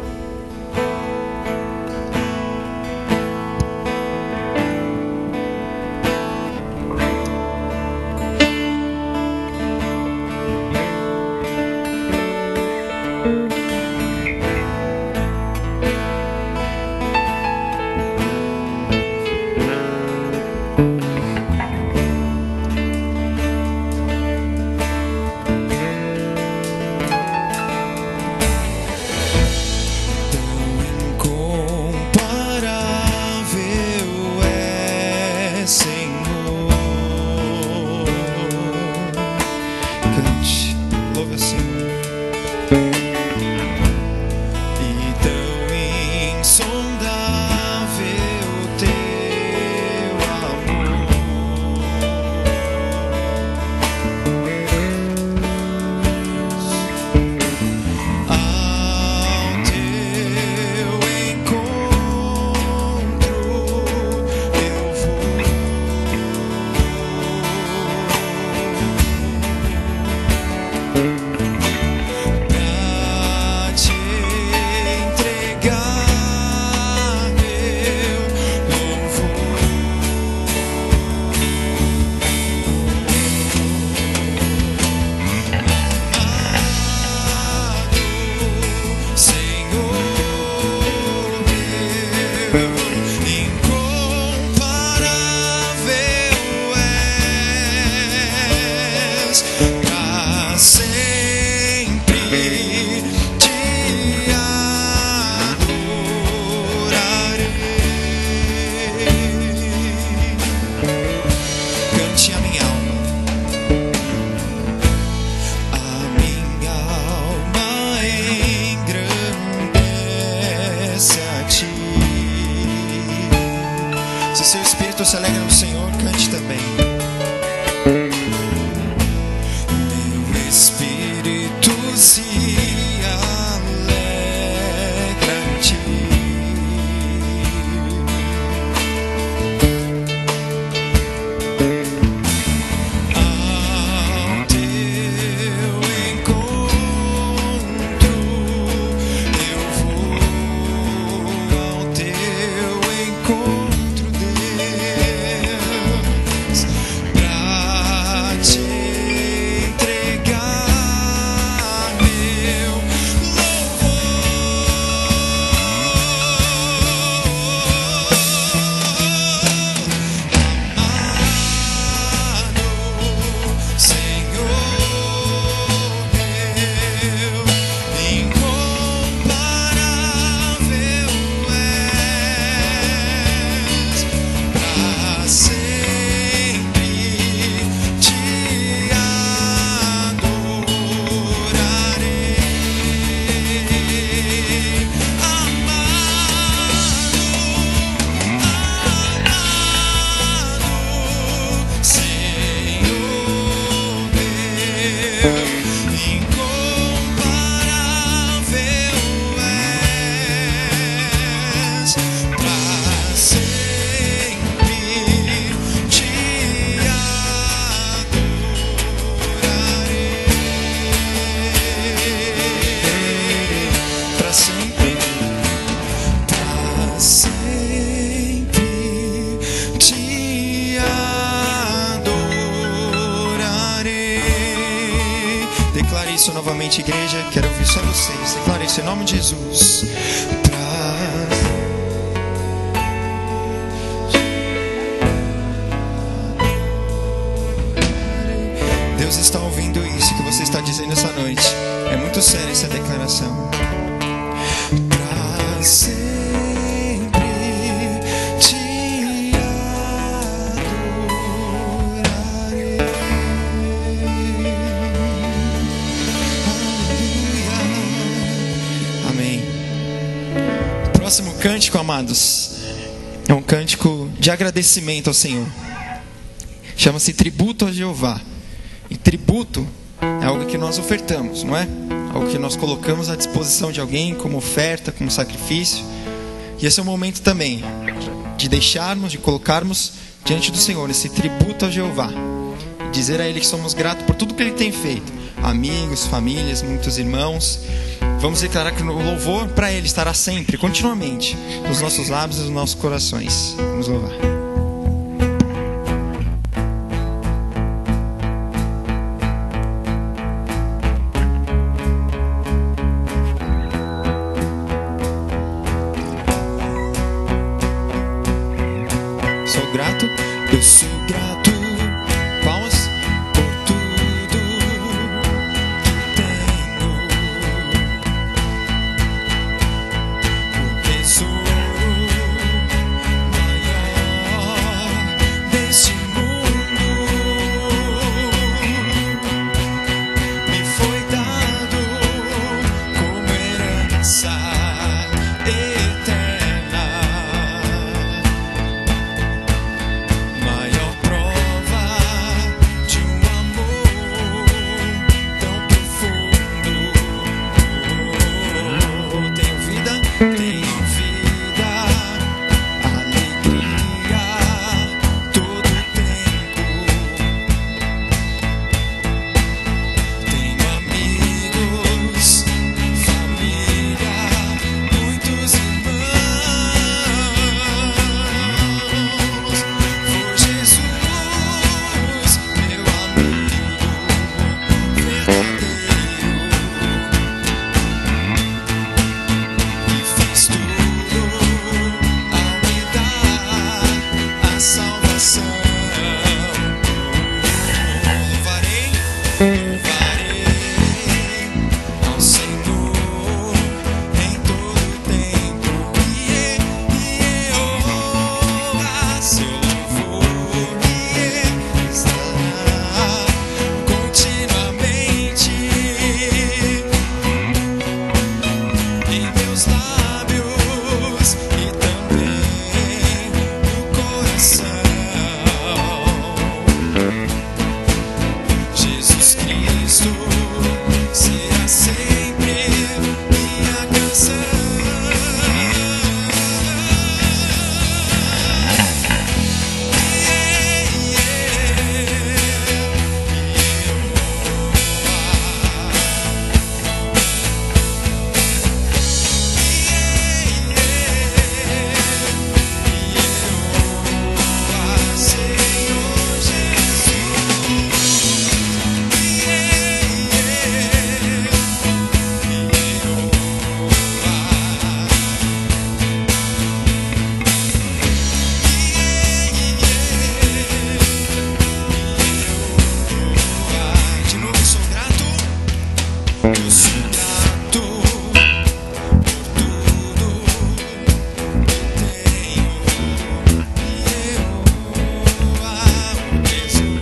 novamente, igreja, quero ouvir só vocês. Declare isso em nome de Jesus. Deus está ouvindo isso que você está dizendo essa noite. É muito séria essa declaração. Pra sempre te adorarei. Aleluia. Amém. Próximo cântico, amados, é um cântico de agradecimento ao Senhor. Chama-se Tributo a Jeová. E tributo é algo que nós ofertamos, não é? Algo que nós colocamos à disposição de alguém como oferta, como sacrifício. E esse é o momento também de deixarmos, de colocarmos diante do Senhor esse tributo a Jeová. Dizer a Ele que somos gratos por tudo que Ele tem feito. Amigos, famílias, muitos irmãos. Vamos declarar que o louvor para Ele estará sempre, continuamente, nos nossos lábios e nos nossos corações. Vamos louvar. Eu sou grato, palmas, por tudo que tenho, porque sou o maior deste mundo. Me foi dado como herança eterna. Maior prova de um amor tão profundo. Tenho vida, alegria todo o tempo. Tenho amigos, família, muitos irmãos. Foi Jesus, meu amigo verdadeiro, e fez tudo ao me dar a salvação. Louvarei ao Senhor em todo tempo, e seu louvor estará continuamente em meus lábios e também no coração. Jesus Cristo será sempre minha canção. De novo, eu sou grato. Eu sou grato por tudo que tenho, e eu amo Jesus,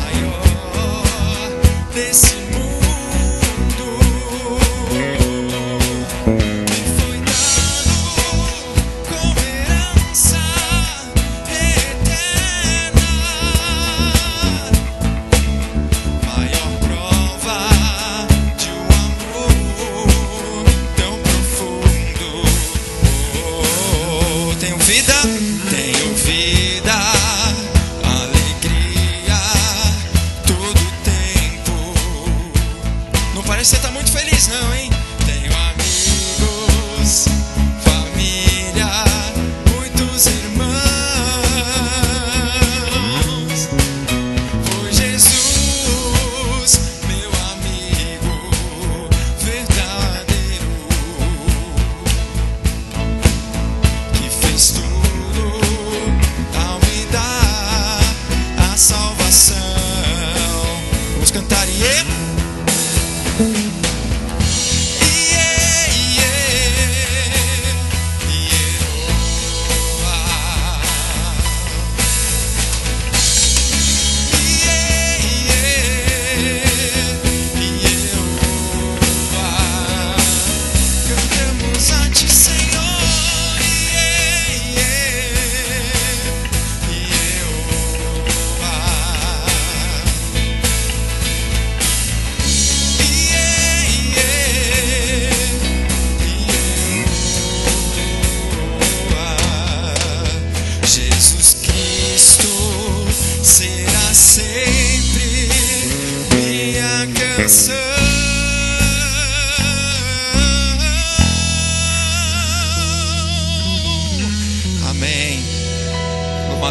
maior desse mundo. Me foi dado como herança eterna. Maior prova de um amor tão profundo. Tenho vida, alegria todo o tempo. Não parece que você está muito feliz, não, hein? Tenho amigos, família, muitos irmãos. Foi Jesus, meu amigo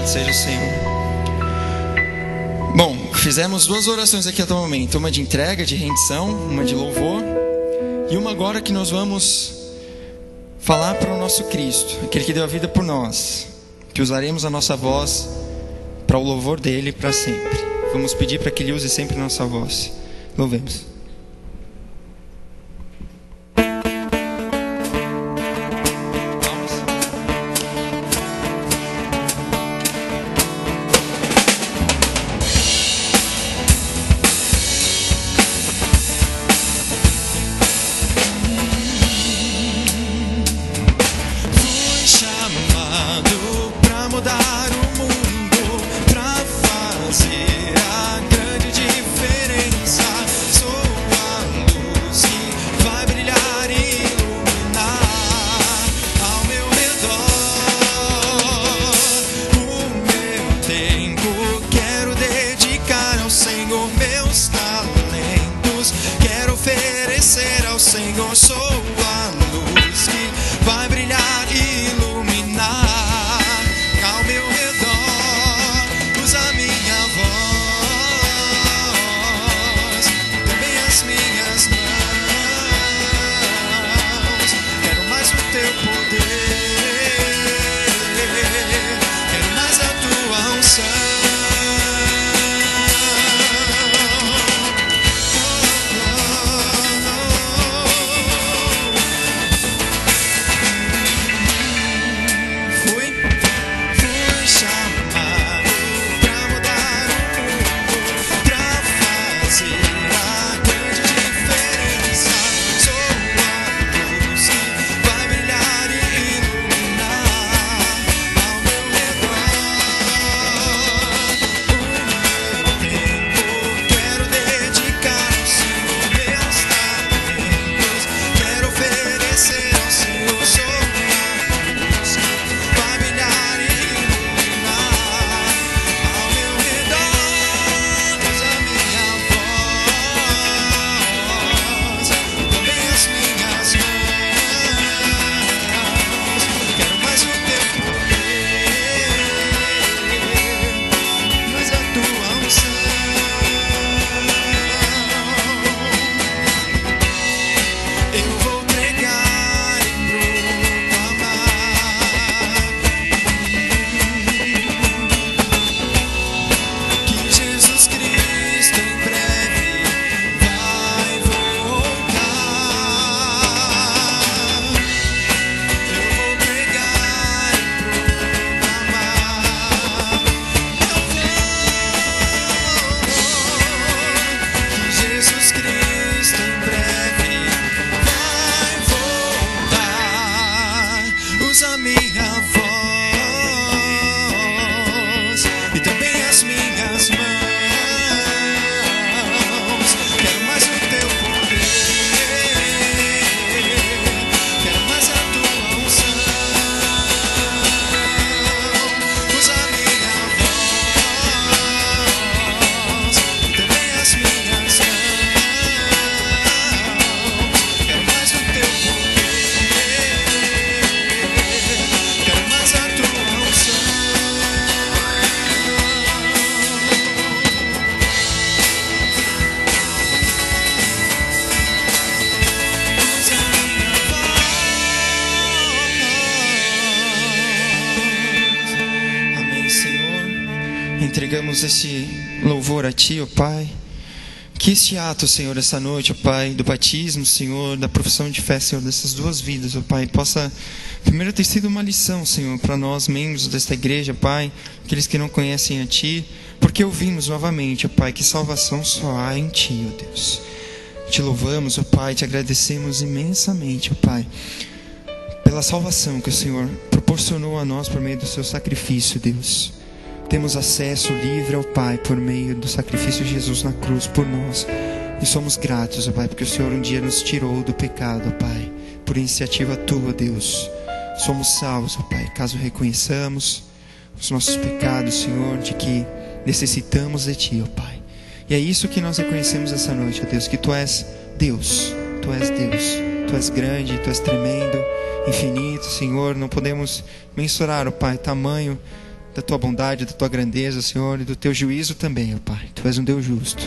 Louvado seja o Senhor. Bom, fizemos 2 orações aqui até o momento. Uma de entrega, de rendição, uma de louvor. E uma agora que nós vamos falar para o nosso Cristo, aquele que deu a vida por nós. Que usaremos a nossa voz para o louvor dele para sempre. Vamos pedir para que ele use sempre a nossa voz. Louvemos. Entregamos esse louvor a Ti, ó Pai. Que esse ato, Senhor, essa noite, ó Pai, do batismo, Senhor, da profissão de fé, Senhor, dessas 2 vidas, ó Pai, possa primeiro ter sido uma lição, Senhor, para nós, membros desta igreja, Pai, aqueles que não conhecem a Ti, porque ouvimos novamente, ó Pai, que salvação só há em Ti, ó Deus. Te louvamos, ó Pai, te agradecemos imensamente, ó Pai, pela salvação que o Senhor proporcionou a nós por meio do Seu sacrifício, Deus. Temos acesso livre ao Pai por meio do sacrifício de Jesus na cruz por nós. E somos gratos, ó Pai, porque o Senhor um dia nos tirou do pecado, ó Pai, por iniciativa Tua, Deus. Somos salvos, ó Pai, caso reconheçamos os nossos pecados, Senhor, de que necessitamos de Ti, ó Pai. E é isso que nós reconhecemos essa noite, ó Deus, que Tu és Deus, Tu és Deus, Tu és grande, Tu és tremendo, infinito, Senhor. Não podemos mensurar, ó Pai, tamanho da tua bondade, da tua grandeza, Senhor, e do teu juízo também, ó Pai. Tu és um Deus justo.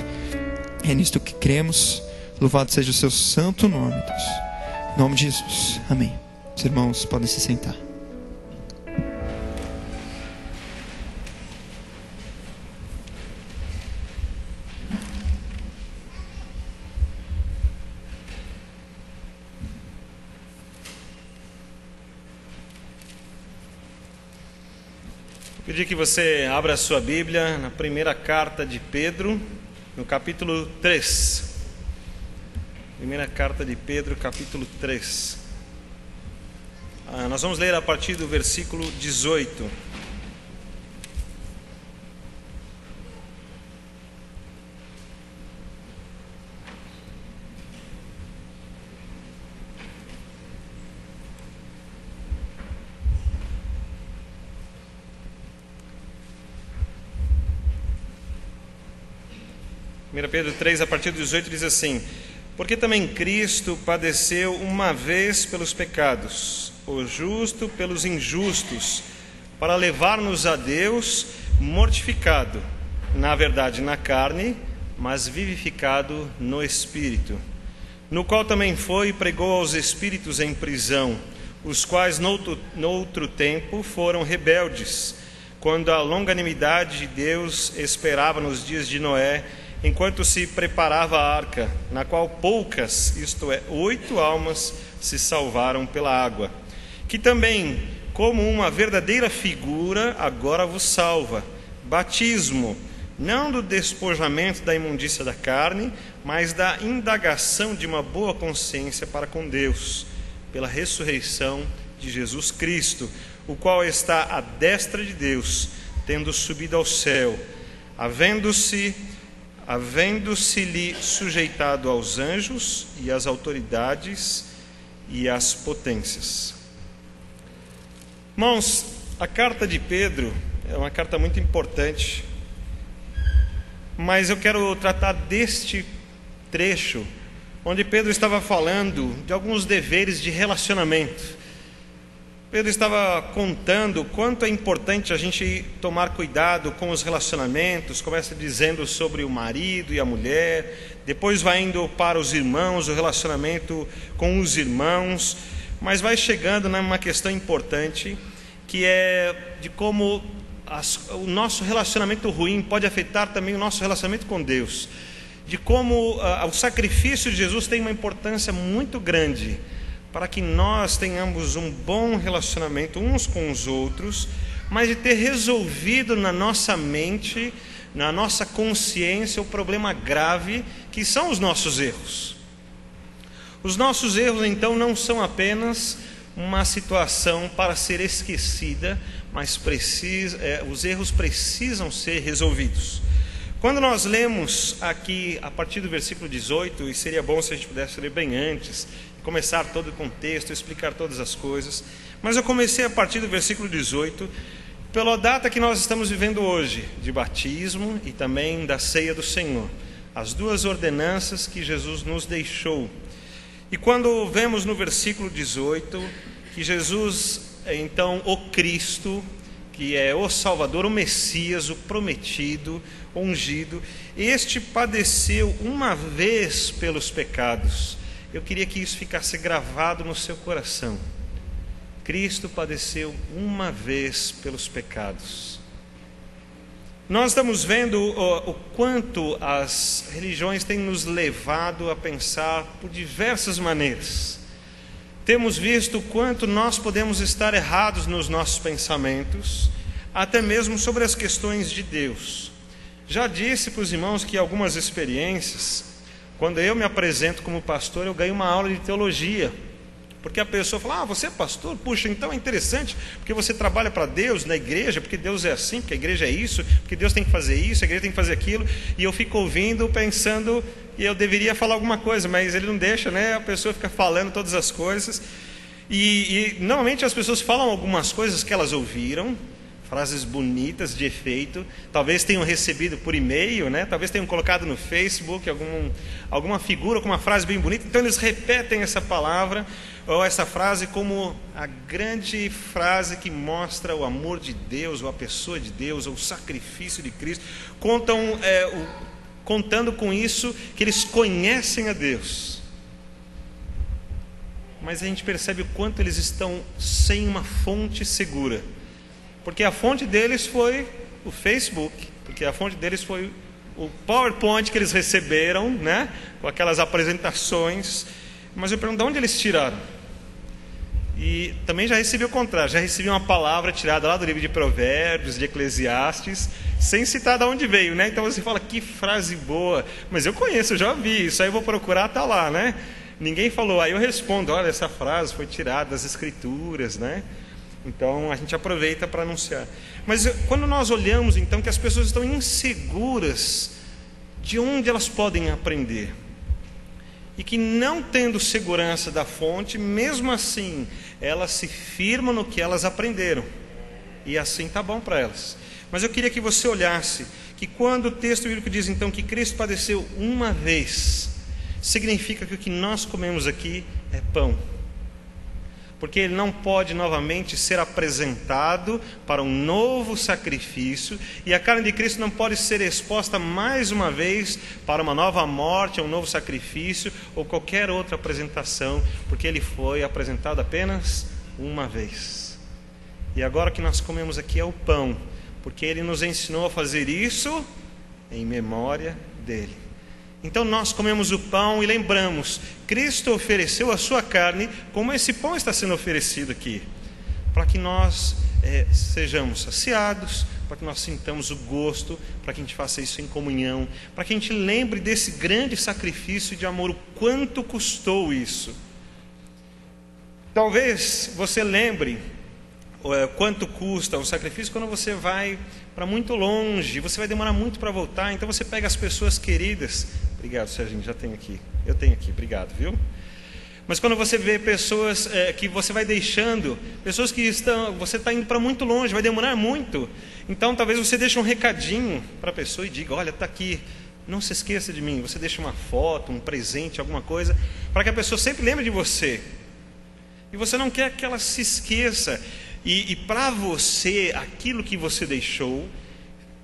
É nisto que cremos. Louvado seja o seu santo nome, Deus. Em nome de Jesus. Amém. Os irmãos podem se sentar. Pedir que você abra a sua Bíblia na primeira carta de Pedro, no capítulo 3. Primeira carta de Pedro, capítulo 3. Nós vamos ler a partir do versículo 18. Pedro 3, a partir do 18, diz assim: porque também Cristo padeceu uma vez pelos pecados, o justo pelos injustos, para levar-nos a Deus, mortificado, na verdade na carne, mas vivificado no Espírito, no qual também foi e pregou aos espíritos em prisão, os quais noutro tempo foram rebeldes, quando a longanimidade de Deus esperava nos dias de Noé, enquanto se preparava a arca, na qual poucas, isto é, 8 almas, se salvaram pela água, que também, como uma verdadeira figura, agora vos salva. Batismo, não do despojamento da imundícia da carne, mas da indagação de uma boa consciência para com Deus, pela ressurreição de Jesus Cristo, o qual está à destra de Deus, tendo subido ao céu, havendo-se-lhe sujeitado aos anjos e às autoridades e às potências. Irmãos, a carta de Pedro é uma carta muito importante, mas eu quero tratar deste trecho onde Pedro estava falando de alguns deveres de relacionamento. Pedro estava contando o quanto é importante a gente tomar cuidado com os relacionamentos. Começa dizendo sobre o marido e a mulher, depois vai indo para os irmãos, o relacionamento com os irmãos, mas vai chegando numa questão importante, que é de como o nosso relacionamento ruim pode afetar também o nosso relacionamento com Deus, de como o sacrifício de Jesus tem uma importância muito grande para que nós tenhamos um bom relacionamento uns com os outros, mas de ter resolvido na nossa mente, na nossa consciência, o problema grave que são os nossos erros. Os nossos erros, então, não são apenas uma situação para ser esquecida, mas os erros precisam ser resolvidos. Quando nós lemos aqui a partir do versículo 18, e seria bom se a gente pudesse ler bem antes, começar todo o contexto, explicar todas as coisas, mas eu comecei a partir do versículo 18, pela data que nós estamos vivendo hoje, de batismo e também da ceia do Senhor, as duas ordenanças que Jesus nos deixou. E quando vemos no versículo 18 que Jesus, então, o Cristo, que é o Salvador, o Messias, o prometido, o ungido, este padeceu uma vez pelos pecados. Eu queria que isso ficasse gravado no seu coração. Cristo padeceu uma vez pelos pecados. Nós estamos vendo o quanto as religiões têm nos levado a pensar por diversas maneiras. Temos visto o quanto nós podemos estar errados nos nossos pensamentos, até mesmo sobre as questões de Deus. Já disse para os irmãos que algumas experiências, quando eu me apresento como pastor, eu ganho uma aula de teologia, porque a pessoa fala: você é pastor? Puxa, então é interessante, porque você trabalha para Deus na igreja, porque Deus é assim, porque a igreja é isso, porque Deus tem que fazer isso, a igreja tem que fazer aquilo, e eu fico ouvindo, pensando, e eu deveria falar alguma coisa, mas ele não deixa, né? A pessoa fica falando todas as coisas, e normalmente as pessoas falam algumas coisas que elas ouviram, frases bonitas de efeito, talvez tenham recebido por e-mail, né? Talvez tenham colocado no Facebook alguma figura com uma frase bem bonita, então eles repetem essa palavra ou essa frase como a grande frase que mostra o amor de Deus, ou a pessoa de Deus, ou o sacrifício de Cristo, contando com isso que eles conhecem a Deus. Mas a gente percebe o quanto eles estão sem uma fonte segura, porque a fonte deles foi o Facebook, porque a fonte deles foi o PowerPoint que eles receberam, né, com aquelas apresentações. Mas eu pergunto, de onde eles tiraram? E também já recebi o contrário, já recebi uma palavra tirada lá do livro de Provérbios, de Eclesiastes, sem citar de onde veio, né? Então você fala, que frase boa, mas eu conheço, eu já ouvi, isso aí eu vou procurar, tá lá, né? Ninguém falou, aí eu respondo, olha, essa frase foi tirada das Escrituras, né? Então a gente aproveita para anunciar. Mas quando nós olhamos então que as pessoas estão inseguras de onde elas podem aprender, e que não tendo segurança da fonte, mesmo assim elas se firmam no que elas aprenderam, e assim está bom para elas. Mas eu queria que você olhasse que quando o texto bíblico diz então que Cristo padeceu uma vez, significa que o que nós comemos aqui é pão, porque ele não pode novamente ser apresentado para um novo sacrifício, e a carne de Cristo não pode ser exposta mais uma vez para uma nova morte, um novo sacrifício ou qualquer outra apresentação, porque ele foi apresentado apenas uma vez. E agora o que nós comemos aqui é o pão, porque ele nos ensinou a fazer isso em memória dele. Então nós comemos o pão e lembramos, Cristo ofereceu a sua carne, como esse pão está sendo oferecido aqui, para que nós sejamos saciados, para que nós sintamos o gosto, para que a gente faça isso em comunhão, para que a gente lembre desse grande sacrifício de amor, o quanto custou isso. Talvez você lembre quanto custa o sacrifício quando você vai para muito longe, você vai demorar muito para voltar, então você pega as pessoas queridas. Obrigado, Serginho, já tenho aqui. Eu tenho aqui, obrigado, viu? Mas quando você vê pessoas que você vai deixando, pessoas que você está indo para muito longe, vai demorar muito, então talvez você deixe um recadinho para a pessoa e diga, olha, está aqui, não se esqueça de mim. Você deixa uma foto, um presente, alguma coisa, para que a pessoa sempre lembre de você, e você não quer que ela se esqueça. E para você, aquilo que você deixou,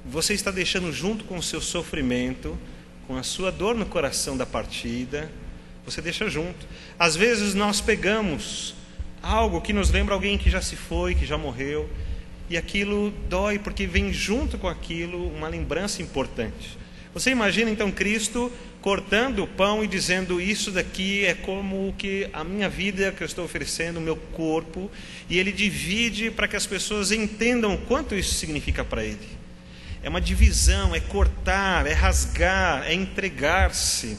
você está deixando junto com o seu sofrimento, com a sua dor no coração da partida, você deixa junto. Às vezes nós pegamos algo que nos lembra alguém que já se foi, que já morreu, e aquilo dói porque vem junto com aquilo uma lembrança importante. Você imagina então Cristo cortando o pão e dizendo, isso daqui é como que a minha vida que eu estou oferecendo, o meu corpo, e ele divide para que as pessoas entendam o quanto isso significa para ele. É uma divisão, é cortar, é rasgar, é entregar-se.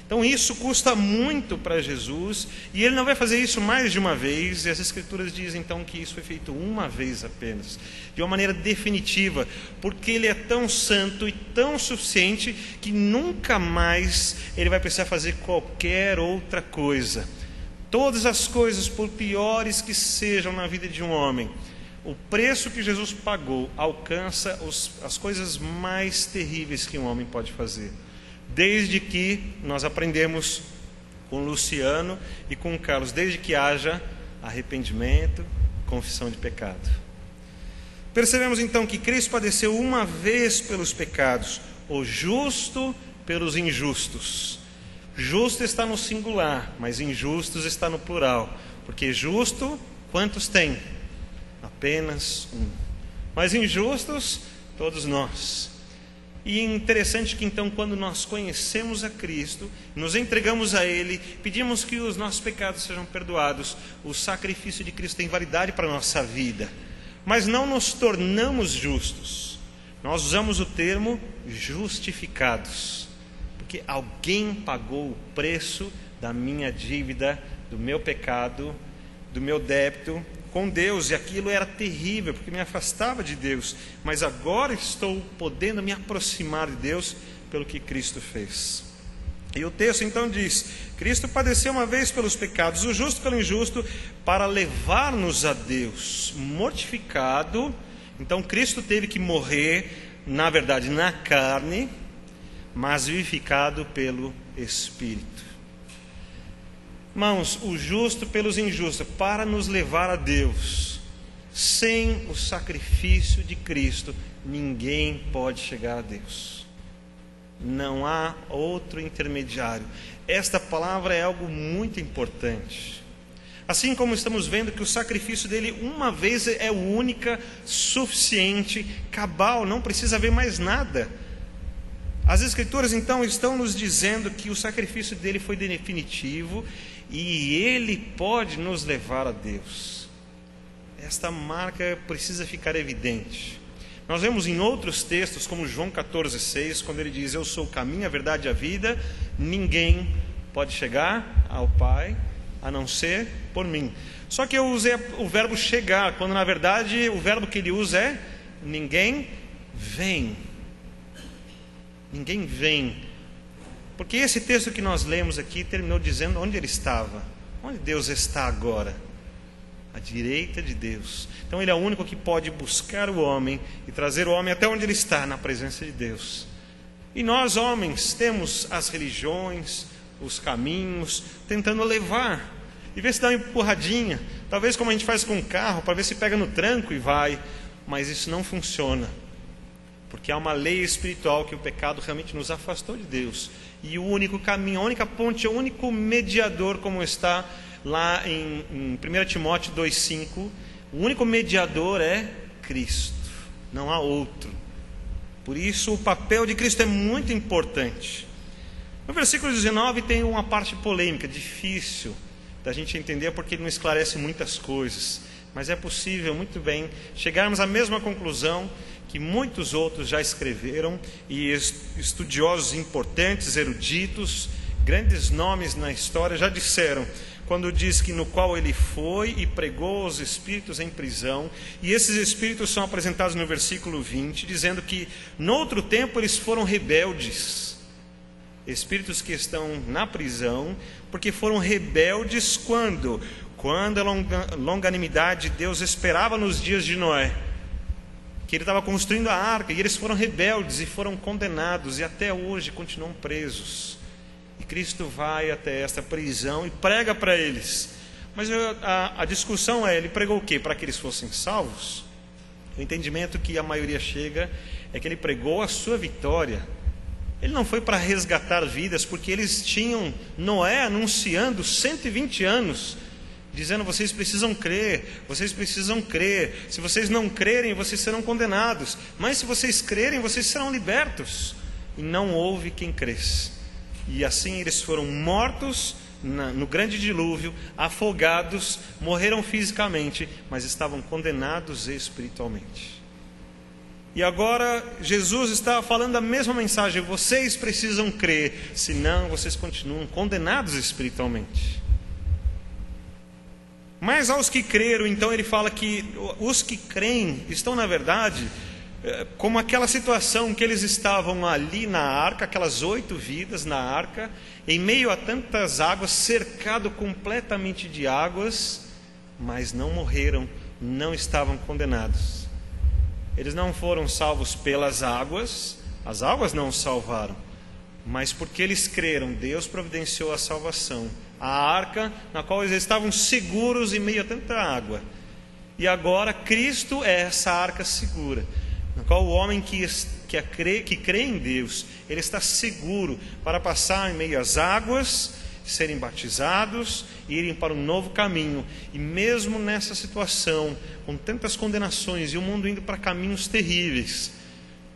Então isso custa muito para Jesus, e ele não vai fazer isso mais de uma vez, e as Escrituras dizem então que isso foi feito uma vez apenas, de uma maneira definitiva, porque ele é tão santo e tão suficiente que nunca mais ele vai precisar fazer qualquer outra coisa. Todas as coisas, por piores que sejam na vida de um homem, o preço que Jesus pagou alcança as coisas mais terríveis que um homem pode fazer. Desde que nós aprendemos com o Luciano e com o Carlos, desde que haja arrependimento, confissão de pecado. Percebemos então que Cristo padeceu uma vez pelos pecados, o justo pelos injustos. Justo está no singular, mas injustos está no plural, porque justo, quantos tem? Apenas um. Mas injustos, todos nós. E é interessante que então quando nós conhecemos a Cristo, nos entregamos a Ele, pedimos que os nossos pecados sejam perdoados, o sacrifício de Cristo tem validade para a nossa vida, mas não nos tornamos justos. Nós usamos o termo justificados, porque alguém pagou o preço da minha dívida, do meu pecado, do meu débito com Deus, e aquilo era terrível, porque me afastava de Deus, mas agora estou podendo me aproximar de Deus pelo que Cristo fez. E o texto então diz, Cristo padeceu uma vez pelos pecados, o justo pelo injusto, para levar-nos a Deus, mortificado Então Cristo teve que morrer, na verdade, na carne, mas vivificado pelo Espírito. Irmãos, o justo pelos injustos, para nos levar a Deus. Sem o sacrifício de Cristo, ninguém pode chegar a Deus. Não há outro intermediário. Esta palavra é algo muito importante. Assim como estamos vendo que o sacrifício dele uma vez é única, suficiente, cabal, não precisa haver mais nada. As Escrituras então estão nos dizendo que o sacrifício dele foi definitivo e ele pode nos levar a Deus. Esta marca precisa ficar evidente. Nós vemos em outros textos, como João 14,6, quando ele diz: eu sou o caminho, a verdade e a vida, ninguém pode chegar ao Pai a não ser por mim. Só que eu usei o verbo chegar, quando na verdade o verbo que ele usa é ninguém vem. Ninguém vem. Porque esse texto que nós lemos aqui terminou dizendo onde ele estava. Onde Deus está agora? À direita de Deus. Então ele é o único que pode buscar o homem e trazer o homem até onde ele está, na presença de Deus. E nós, homens, temos as religiões, os caminhos, tentando levar e ver se dá uma empurradinha, talvez como a gente faz com o carro, para ver se pega no tranco e vai. Mas isso não funciona, porque há uma lei espiritual que o pecado realmente nos afastou de Deus. E o único caminho, a única ponte, o único mediador, como está lá em 1 Timóteo 2,5, o único mediador é Cristo, não há outro. Por isso o papel de Cristo é muito importante. No versículo 19 tem uma parte polêmica, difícil da gente entender, porque ele não esclarece muitas coisas, mas é possível muito bem chegarmos à mesma conclusão que muitos outros já escreveram, e estudiosos importantes, eruditos, grandes nomes na história já disseram, quando diz que no qual ele foi e pregou os espíritos em prisão, e esses espíritos são apresentados no versículo 20, dizendo que no outro tempo eles foram rebeldes, espíritos que estão na prisão, porque foram rebeldes quando a longanimidade de Deus esperava nos dias de Noé, que ele estava construindo a arca, e eles foram rebeldes e foram condenados, e até hoje continuam presos. E Cristo vai até esta prisão e prega para eles. Mas a discussão é, ele pregou o quê? Para que eles fossem salvos? O entendimento que a maioria chega é que ele pregou a sua vitória. Ele não foi para resgatar vidas, porque eles tinham Noé anunciando 120 anos, dizendo: vocês precisam crer, se vocês não crerem, vocês serão condenados, mas se vocês crerem, vocês serão libertos. E não houve quem cresce. E assim eles foram mortos no grande dilúvio, afogados, morreram fisicamente, mas estavam condenados espiritualmente. E agora Jesus está falando a mesma mensagem: vocês precisam crer, senão vocês continuam condenados espiritualmente. Mas aos que creram, então ele fala que os que creem estão, na verdade, como aquela situação que eles estavam ali na arca, aquelas 8 vidas na arca, em meio a tantas águas, cercado completamente de águas, mas não morreram, não estavam condenados. Eles não foram salvos pelas águas, as águas não os salvaram, mas porque eles creram, Deus providenciou a salvação, a arca na qual eles estavam seguros em meio a tanta água. E agora Cristo é essa arca segura, na qual o homem que crê em Deus, ele está seguro para passar em meio às águas, serem batizados e irem para um novo caminho. E mesmo nessa situação, com tantas condenações e o mundo indo para caminhos terríveis,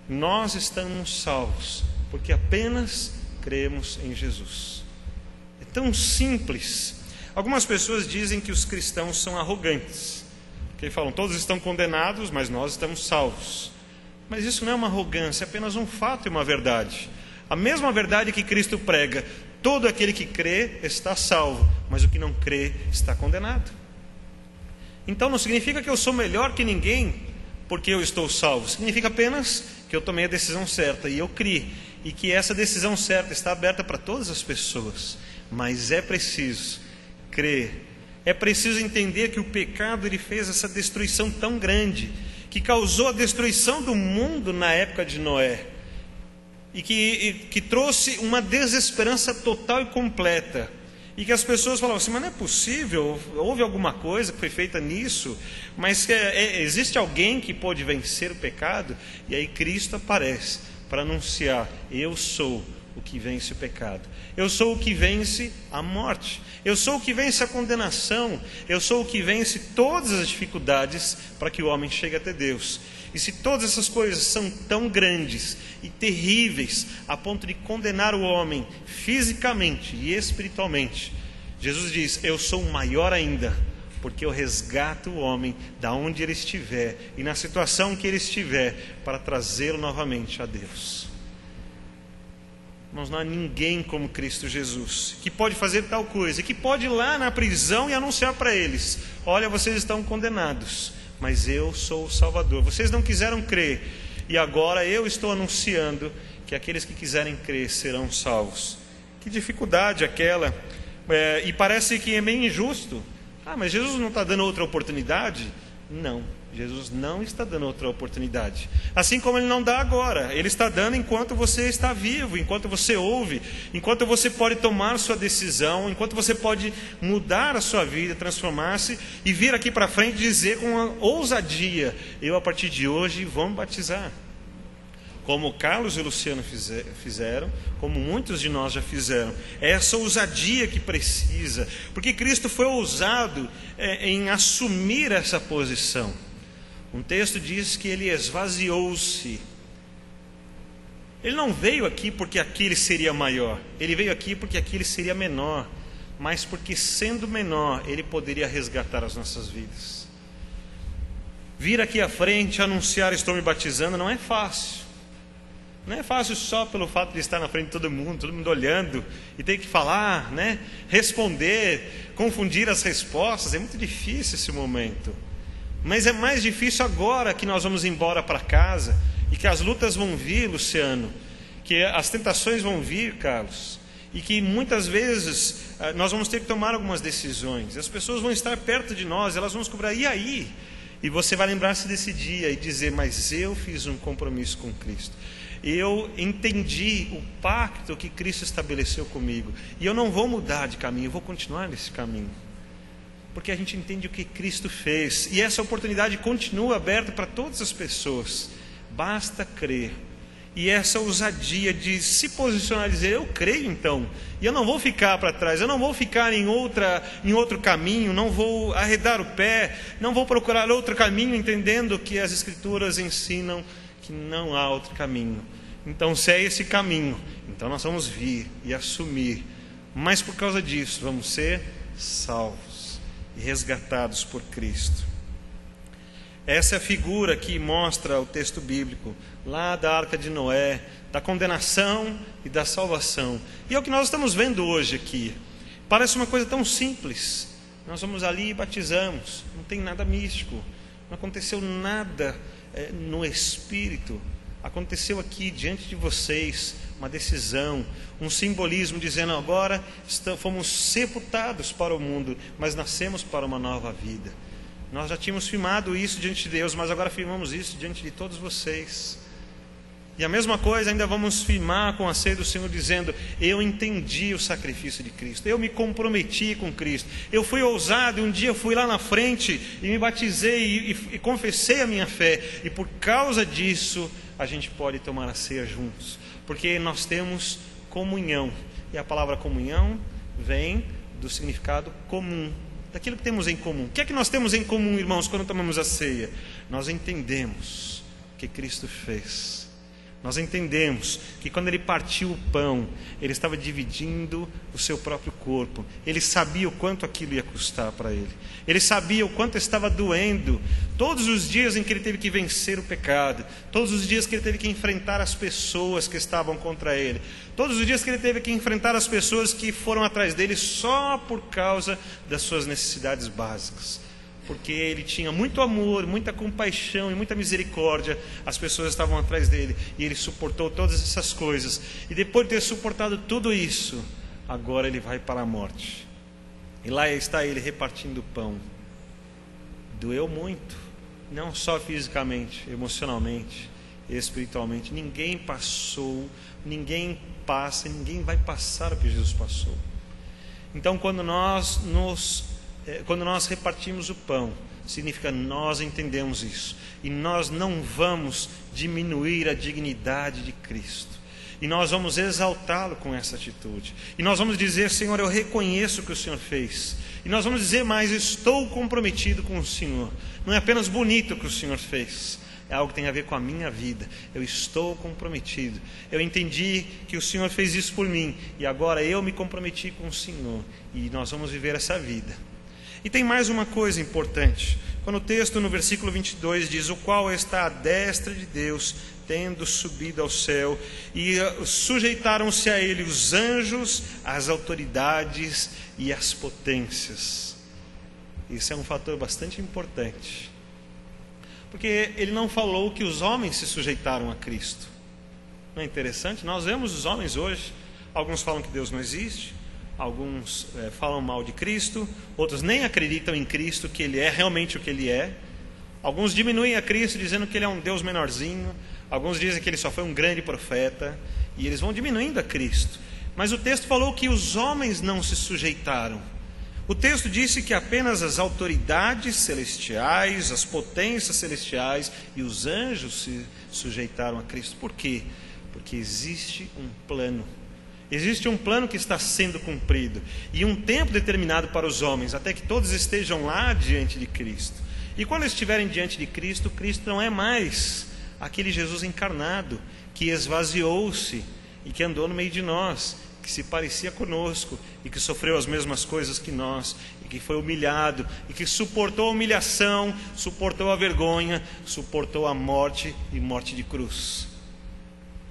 nós estamos salvos, porque apenas cremos em Jesus. É tão simples. Algumas pessoas dizem que os cristãos são arrogantes, porque falam: todos estão condenados, mas nós estamos salvos. Mas isso não é uma arrogância, é apenas um fato e uma verdade. A mesma verdade que Cristo prega: todo aquele que crê está salvo, mas o que não crê está condenado. Então não significa que eu sou melhor que ninguém porque eu estou salvo. Significa apenas que eu tomei a decisão certa e eu criei, e que essa decisão certa está aberta para todas as pessoas. Mas é preciso crer, é preciso entender que o pecado ele fez essa destruição tão grande, que causou a destruição do mundo na época de Noé, e que trouxe uma desesperança total e completa, e que as pessoas falavam assim, mas não é possível, houve alguma coisa que foi feita nisso, mas existe alguém que pode vencer o pecado? E aí Cristo aparece para anunciar: eu sou o que vence o pecado, eu sou o que vence a morte, eu sou o que vence a condenação, eu sou o que vence todas as dificuldades para que o homem chegue até Deus. E se todas essas coisas são tão grandes e terríveis a ponto de condenar o homem fisicamente e espiritualmente, Jesus diz: eu sou maior ainda, porque eu resgato o homem da onde ele estiver e na situação que ele estiver, para trazê-lo novamente a Deus. Mas não há ninguém como Cristo Jesus, que pode fazer tal coisa, que pode ir lá na prisão e anunciar para eles: olha, vocês estão condenados, mas eu sou o Salvador. Vocês não quiseram crer, e agora eu estou anunciando que aqueles que quiserem crer serão salvos. Que dificuldade aquela! E parece que é meio injusto. Mas Jesus não está dando outra oportunidade? Não, Jesus não está dando outra oportunidade. Assim como Ele não dá agora, Ele está dando enquanto você está vivo, enquanto você ouve, enquanto você pode tomar sua decisão, enquanto você pode mudar a sua vida, transformar-se e vir aqui para frente e dizer com uma ousadia: eu a partir de hoje vou me batizar. Como Carlos e Luciano fizeram, como muitos de nós já fizeram. É essa ousadia que precisa, porque Cristo foi ousado em assumir essa posição. Um texto diz que Ele esvaziou-se. Ele não veio aqui porque aqui Ele seria maior, Ele veio aqui porque aqui Ele seria menor, mas porque sendo menor Ele poderia resgatar as nossas vidas. Vir aqui à frente, anunciar: estou me batizando, não é fácil. Não é fácil só pelo fato de estar na frente de todo mundo olhando, e ter que falar, responder, confundir as respostas. É muito difícil esse momento. Mas é mais difícil agora que nós vamos embora para casa, e que as lutas vão vir, Luciano, que as tentações vão vir, Carlos, e que muitas vezes nós vamos ter que tomar algumas decisões. As pessoas vão estar perto de nós, elas vão nos cobrar: e aí? E você vai lembrar-se desse dia e dizer: mas eu fiz um compromisso com Cristo. Eu entendi o pacto que Cristo estabeleceu comigo, e eu não vou mudar de caminho, eu vou continuar nesse caminho, porque a gente entende o que Cristo fez, e essa oportunidade continua aberta para todas as pessoas. Basta crer, e essa ousadia de se posicionar e dizer: eu creio então, e eu não vou ficar para trás, eu não vou ficar em outro caminho, não vou arredar o pé, não vou procurar outro caminho, entendendo que as Escrituras ensinam que não há outro caminho. Então, se é esse caminho, então nós vamos vir e assumir, mas por causa disso vamos ser salvos e resgatados por Cristo. Essa é a figura que mostra o texto bíblico lá da Arca de Noé, da condenação e da salvação. E é o que nós estamos vendo hoje aqui. Parece uma coisa tão simples. Nós vamos ali e batizamos, não tem nada místico, não aconteceu nada no Espírito. Aconteceu aqui diante de vocês uma decisão, um simbolismo dizendo: agora fomos sepultados para o mundo, mas nascemos para uma nova vida. Nós já tínhamos firmado isso diante de Deus, mas agora firmamos isso diante de todos vocês. E a mesma coisa ainda vamos firmar com a ceia do Senhor, dizendo: eu entendi o sacrifício de Cristo, eu me comprometi com Cristo, eu fui ousado, e um dia fui lá na frente e me batizei e confessei a minha fé, e por causa disso a gente pode tomar a ceia juntos, porque nós temos comunhão, e a palavra comunhão vem do significado comum, daquilo que temos em comum. O que é que nós temos em comum, irmãos, quando tomamos a ceia? Nós entendemos o que Cristo fez. Nós entendemos que quando Ele partiu o pão, Ele estava dividindo o seu próprio corpo. Ele sabia o quanto aquilo ia custar para Ele. Ele sabia o quanto estava doendo todos os dias em que Ele teve que vencer o pecado, todos os dias que Ele teve que enfrentar as pessoas que estavam contra Ele, todos os dias que Ele teve que enfrentar as pessoas que foram atrás dEle só por causa das suas necessidades básicas. Porque Ele tinha muito amor, muita compaixão e muita misericórdia. As pessoas estavam atrás dEle, e Ele suportou todas essas coisas. E depois de ter suportado tudo isso, agora Ele vai para a morte. E lá está Ele repartindo o pão. Doeu muito, não só fisicamente, emocionalmente, espiritualmente. Ninguém passou, ninguém passa, ninguém vai passar o que Jesus passou. Então, quando nós repartimos o pão, significa nós entendemos isso, e nós não vamos diminuir a dignidade de Cristo, e nós vamos exaltá-lo com essa atitude, e nós vamos dizer: Senhor, eu reconheço o que o Senhor fez, e nós vamos dizer mais: estou comprometido com o Senhor. Não é apenas bonito o que o Senhor fez, é algo que tem a ver com a minha vida. Eu estou comprometido, eu entendi que o Senhor fez isso por mim, e agora eu me comprometi com o Senhor, e nós vamos viver essa vida. E tem mais uma coisa importante, quando o texto no versículo 22 diz: o qual está à destra de Deus, tendo subido ao céu, e sujeitaram-se a ele os anjos, as autoridades e as potências. Isso é um fator bastante importante, porque ele não falou que os homens se sujeitaram a Cristo. Não é interessante? Nós vemos os homens hoje, alguns falam que Deus não existe, alguns falam mal de Cristo, outros nem acreditam em Cristo, que Ele é realmente o que Ele é. Alguns diminuem a Cristo dizendo que Ele é um Deus menorzinho, alguns dizem que Ele só foi um grande profeta, e eles vão diminuindo a Cristo. Mas o texto falou que os homens não se sujeitaram. O texto disse que apenas as autoridades celestiais, as potências celestiais e os anjos se sujeitaram a Cristo. Por quê? Porque existe um plano. Existe um plano que está sendo cumprido, e um tempo determinado para os homens, até que todos estejam lá diante de Cristo. E quando estiverem diante de Cristo, Cristo não é mais aquele Jesus encarnado, que esvaziou-se e que andou no meio de nós, que se parecia conosco e que sofreu as mesmas coisas que nós, e que foi humilhado, e que suportou a humilhação, suportou a vergonha, suportou a morte e morte de cruz.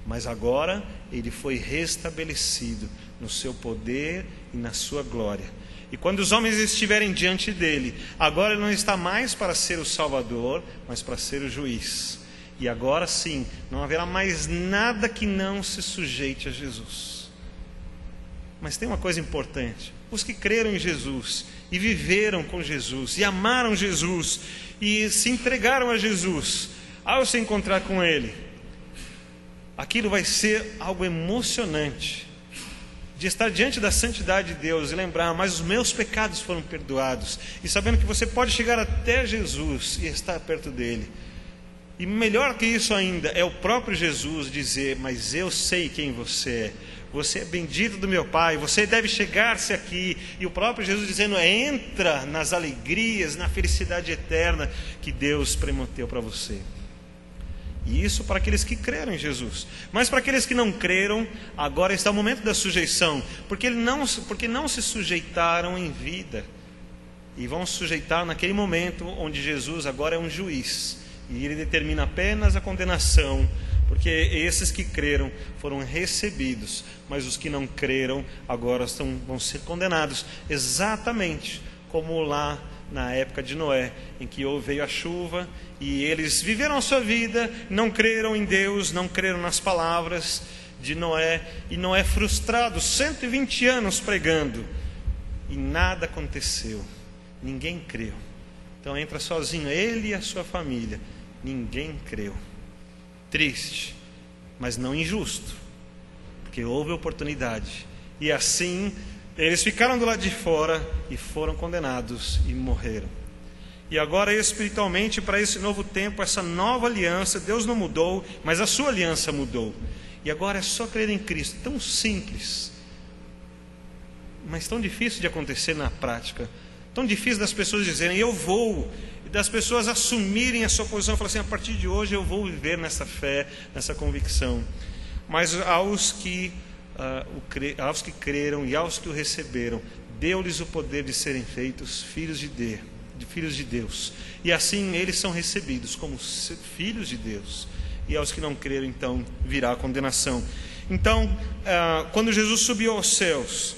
Mas agora ele foi restabelecido no seu poder e na sua glória. E quando os homens estiverem diante dele, agora ele não está mais para ser o Salvador, mas para ser o juiz. E agora sim, não haverá mais nada que não se sujeite a Jesus. Mas tem uma coisa importante: os que creram em Jesus e viveram com Jesus e amaram Jesus e se entregaram a Jesus, ao se encontrar com Ele, aquilo vai ser algo emocionante, de estar diante da santidade de Deus e lembrar: mas os meus pecados foram perdoados, e sabendo que você pode chegar até Jesus e estar perto dele. E melhor que isso ainda, é o próprio Jesus dizer: mas eu sei quem você é bendito do meu Pai, você deve chegar-se aqui. E o próprio Jesus dizendo: entra nas alegrias, na felicidade eterna que Deus prometeu para você. E isso para aqueles que creram em Jesus. Mas para aqueles que não creram, agora está o momento da sujeição, porque não se sujeitaram em vida, e vão se sujeitar naquele momento onde Jesus agora é um juiz, e ele determina apenas a condenação, porque esses que creram foram recebidos, mas os que não creram agora vão ser condenados, exatamente como lá na época de Noé, em que veio a chuva, e eles viveram a sua vida, não creram em Deus, não creram nas palavras de Noé, e Noé frustrado, 120 anos pregando, e nada aconteceu, ninguém creu. Então entra sozinho, ele e a sua família, ninguém creu. Triste, mas não injusto, porque houve oportunidade, e assim eles ficaram do lado de fora e foram condenados e morreram. E agora espiritualmente, para esse novo tempo, essa nova aliança, Deus não mudou, mas a sua aliança mudou, e agora é só crer em Cristo. Tão simples, mas tão difícil de acontecer na prática, tão difícil das pessoas dizerem eu vou, e das pessoas assumirem a sua posição e falar assim: a partir de hoje eu vou viver nessa fé, nessa convicção. Mas aos que creram e aos que o receberam, deu-lhes o poder de serem feitos filhos de Deus, e assim eles são recebidos como filhos de Deus. E aos que não creram, então virá a condenação. Então, quando Jesus subiu aos céus,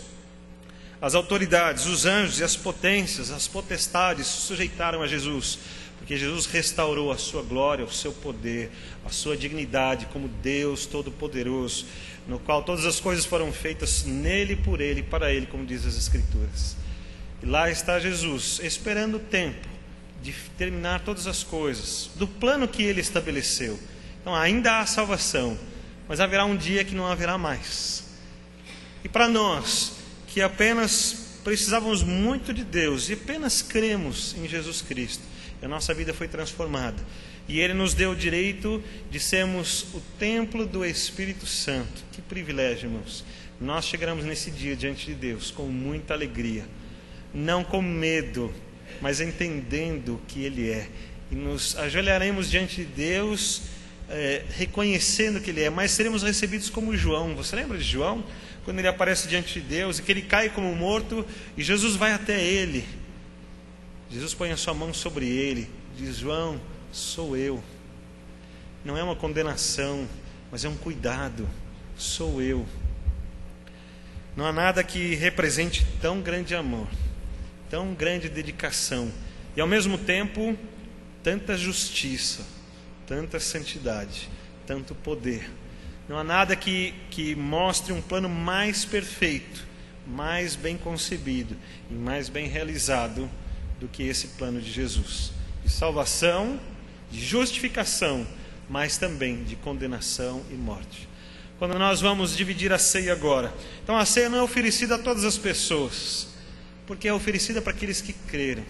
as autoridades, os anjos e as potências, as potestades se sujeitaram a Jesus, porque Jesus restaurou a sua glória, o seu poder, a sua dignidade como Deus Todo-Poderoso, no qual todas as coisas foram feitas nele, por ele e para ele, como diz as Escrituras. E lá está Jesus, esperando o tempo de terminar todas as coisas, do plano que Ele estabeleceu. Então ainda há salvação, mas haverá um dia que não haverá mais. E para nós, que apenas precisávamos muito de Deus e apenas cremos em Jesus Cristo, a nossa vida foi transformada. E Ele nos deu o direito de sermos o templo do Espírito Santo. Que privilégio, irmãos. Nós chegaremos nesse dia diante de Deus com muita alegria, não com medo, mas entendendo que Ele é. E nos ajoelharemos diante de Deus, reconhecendo que Ele é, mas seremos recebidos como João. Você lembra de João? Quando ele aparece diante de Deus e que ele cai como morto e Jesus vai até ele. Jesus põe a sua mão sobre ele, diz: João, sou eu. Não é uma condenação, mas é um cuidado. Sou eu. Não há nada que represente tão grande amor, tão grande dedicação e ao mesmo tempo tanta justiça, tanta santidade, tanto poder. Não há nada que mostre um plano mais perfeito, mais bem concebido e mais bem realizado do que esse plano de Jesus, de salvação, de justificação, mas também de condenação e morte. Quando nós vamos dividir a ceia agora, então a ceia não é oferecida a todas as pessoas, porque é oferecida para aqueles que creram.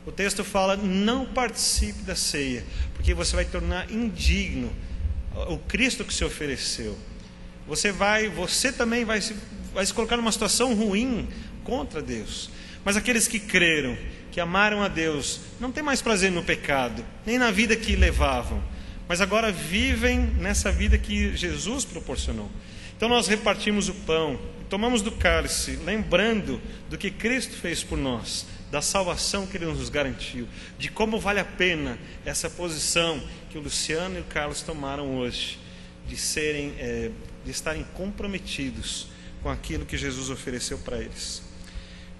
O texto fala: não participe da ceia, porque você vai tornar indigno o Cristo que se ofereceu. Você também vai se colocar numa situação ruim contra Deus. Mas aqueles que creram, que amaram a Deus, não têm mais prazer no pecado, nem na vida que levavam, mas agora vivem nessa vida que Jesus proporcionou. Então nós repartimos o pão, tomamos do cálice, lembrando do que Cristo fez por nós, da salvação que Ele nos garantiu, de como vale a pena essa posição que o Luciano e o Carlos tomaram hoje, de estarem comprometidos com aquilo que Jesus ofereceu para eles.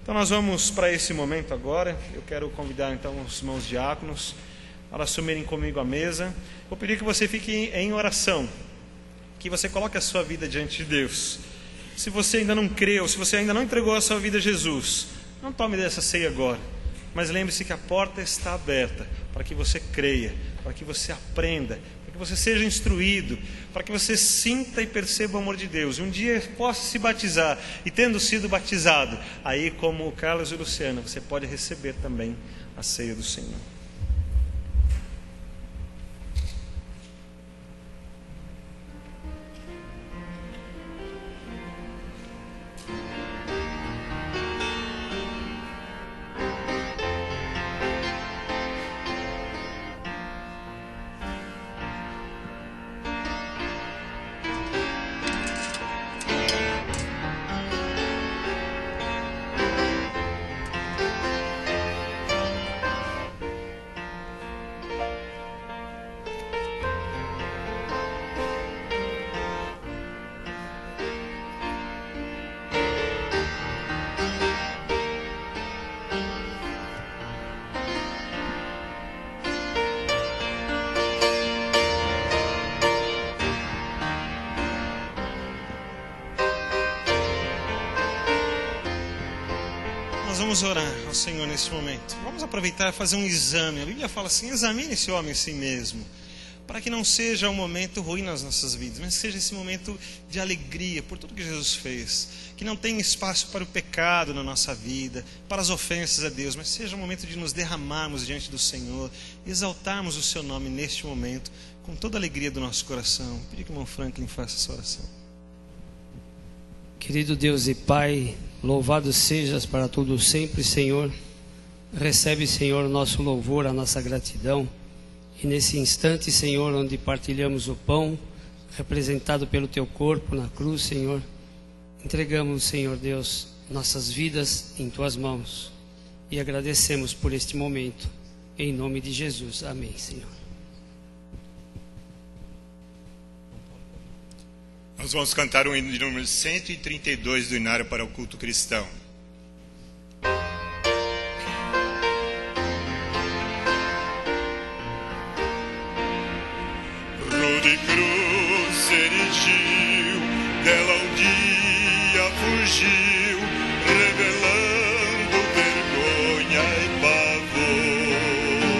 Então nós vamos para esse momento agora. Eu quero convidar então os irmãos diáconos para assumirem comigo a mesa. Vou pedir que você fique em oração, que você coloque a sua vida diante de Deus. Se você ainda não creu, se você ainda não entregou a sua vida a Jesus, não tome dessa ceia agora, mas lembre-se que a porta está aberta para que você creia, para que você aprenda, para que você seja instruído, para que você sinta e perceba o amor de Deus, e um dia possa se batizar, e tendo sido batizado, aí como o Carlos e o Luciano, você pode receber também a ceia do Senhor. Vamos orar ao Senhor nesse momento. Vamos aproveitar e fazer um exame. A Bíblia fala assim: examine esse homem em si mesmo, para que não seja um momento ruim nas nossas vidas, mas seja esse momento de alegria por tudo que Jesus fez. Que não tenha espaço para o pecado na nossa vida, para as ofensas a Deus, mas seja um momento de nos derramarmos diante do Senhor e exaltarmos o seu nome neste momento, com toda a alegria do nosso coração. Vou pedir que o irmão Franklin faça essa oração. Querido Deus e Pai, louvado sejas para todo sempre, Senhor. Recebe, Senhor, o nosso louvor, a nossa gratidão. E nesse instante, Senhor, onde partilhamos o pão, representado pelo Teu corpo na cruz, Senhor, entregamos, Senhor Deus, nossas vidas em Tuas mãos. E agradecemos por este momento. Em nome de Jesus. Amém, Senhor. Nós vamos cantar o hino de número 132 do Inário para o Culto Cristão. Rude cruz se erigiu, dela um dia fugiu, revelando vergonha e pavor.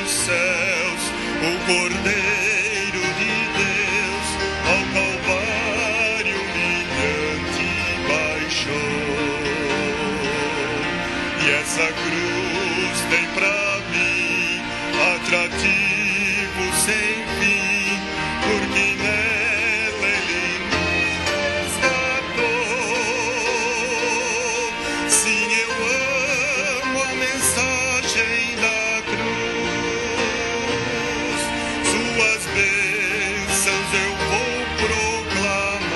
dos céus, o Cordeiro de Deus, ao Calvário humilhante baixou. E essa cruz tem pra mim atrativo sem fim, porque nela Ele nos resgatou. Sim, eu amo a mensagem da cruz, suas bênçãos eu vou proclamar.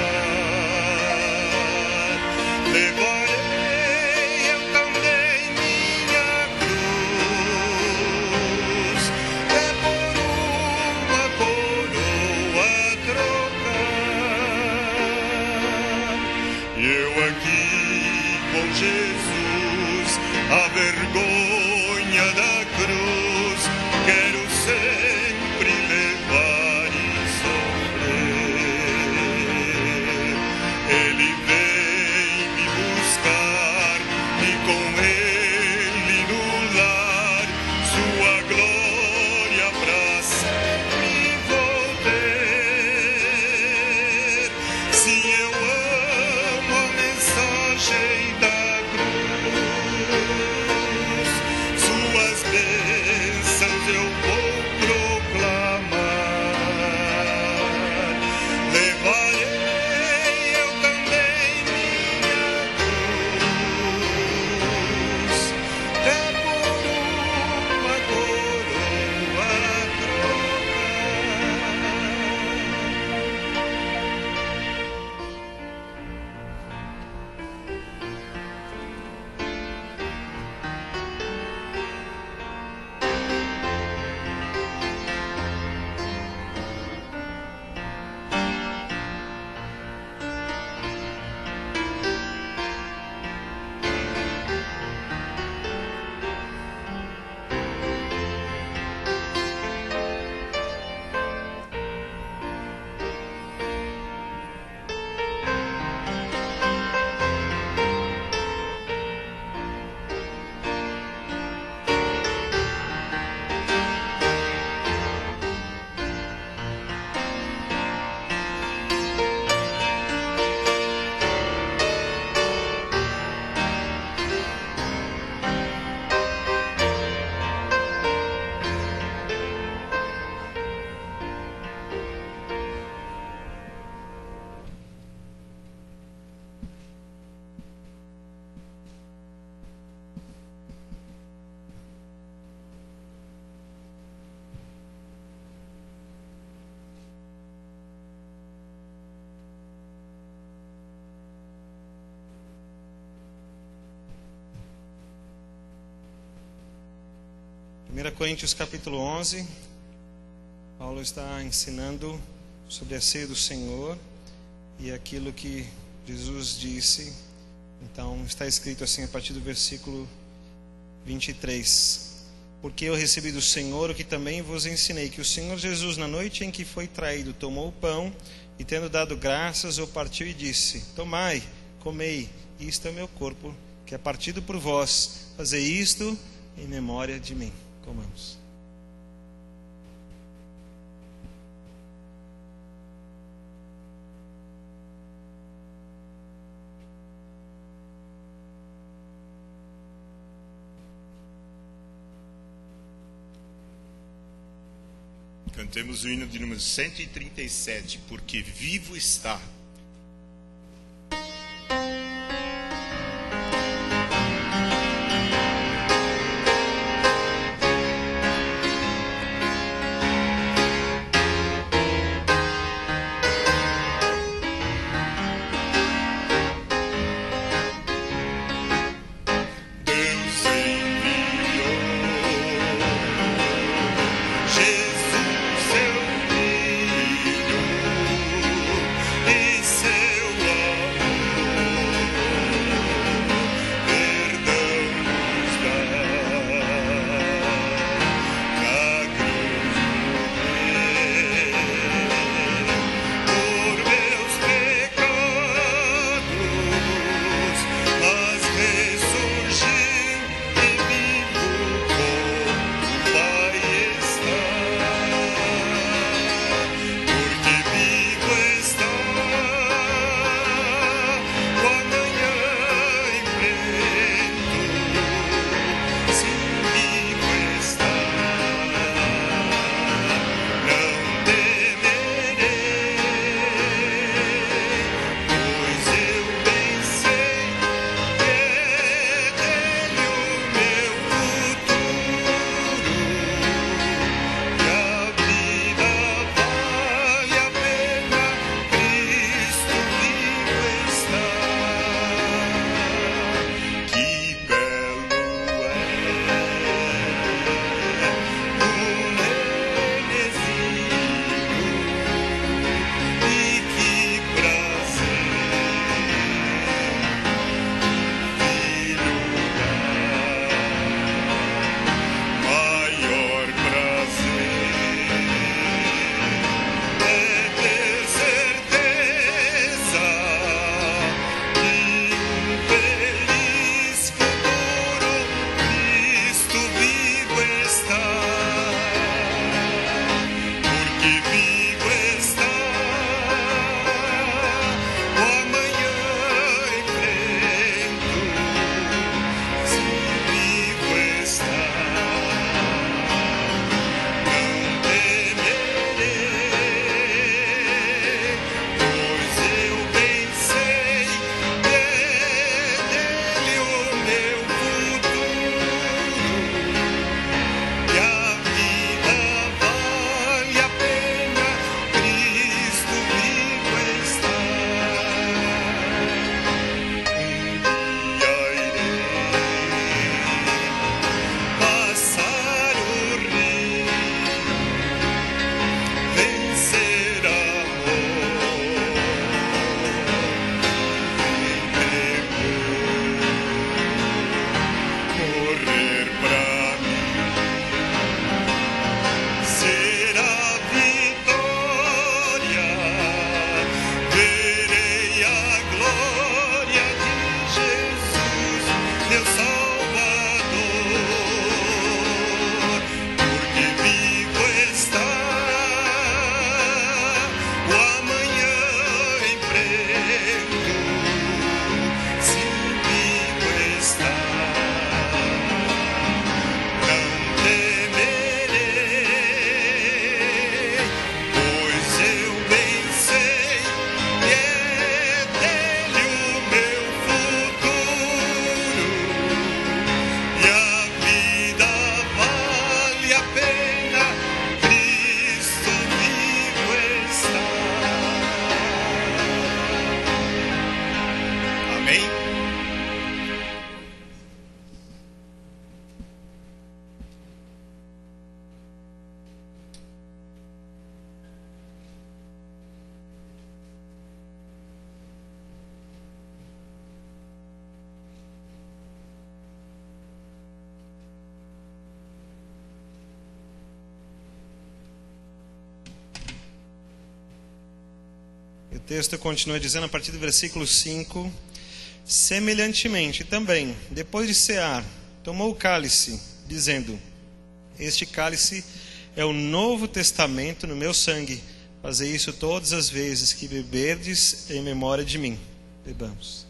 Levarei eu também minha cruz, é por uma coroa trocar. E eu aqui com Jesus, a vergonha da cruz, quero sempre levar e sofrer. Ele vem me buscar e com Ele no lar, sua glória pra sempre vou ter. Sim, eu amo a mensagem da cruz, suas bênçãos eu vou proclamar. Levarei eu também minha cruz, é por uma coroa Primeira Coríntios capítulo 11, Paulo está ensinando sobre a ceia do Senhor e aquilo que Jesus disse. Então está escrito assim a partir do versículo 23: porque eu recebi do Senhor o que também vos ensinei, que o Senhor Jesus, na noite em que foi traído, tomou o pão e, tendo dado graças, o partiu e disse: tomai, comei, isto é meu corpo, que é partido por vós, fazei isto em memória de mim. Comamos. Cantemos o hino de número 137, porque vivo está. Deus enviou Jesus, seu Filho, e texto continua dizendo a partir do versículo 5: semelhantemente também, depois de cear, tomou o cálice, dizendo: este cálice é o novo testamento no meu sangue. Fazei isso todas as vezes que beberdes em memória de mim. Bebamos.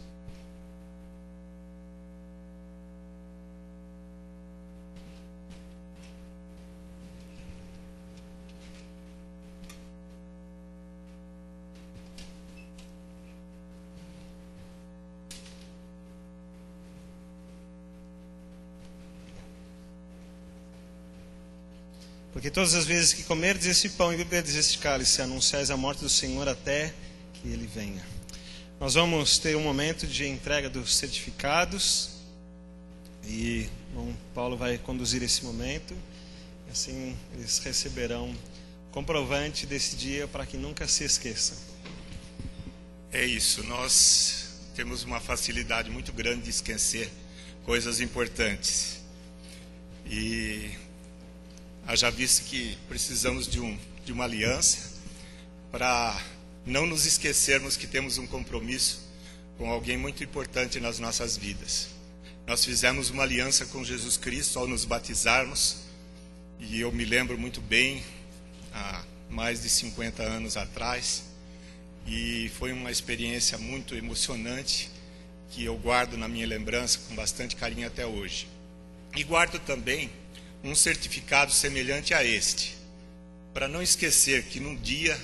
Porque todas as vezes que comerdes esse pão e beberdes este cálice, anunciais a morte do Senhor até que Ele venha. Nós vamos ter um momento de entrega dos certificados. E o Paulo vai conduzir esse momento. Assim eles receberão comprovante desse dia para que nunca se esqueçam. É isso, nós temos uma facilidade muito grande de esquecer coisas importantes. E haja visto que precisamos de uma aliança para não nos esquecermos que temos um compromisso com alguém muito importante nas nossas vidas. Nós fizemos uma aliança com Jesus Cristo ao nos batizarmos, e eu me lembro muito bem, há mais de 50 anos atrás, e foi uma experiência muito emocionante que eu guardo na minha lembrança com bastante carinho até hoje. E guardo também um certificado semelhante a este, para não esquecer que num dia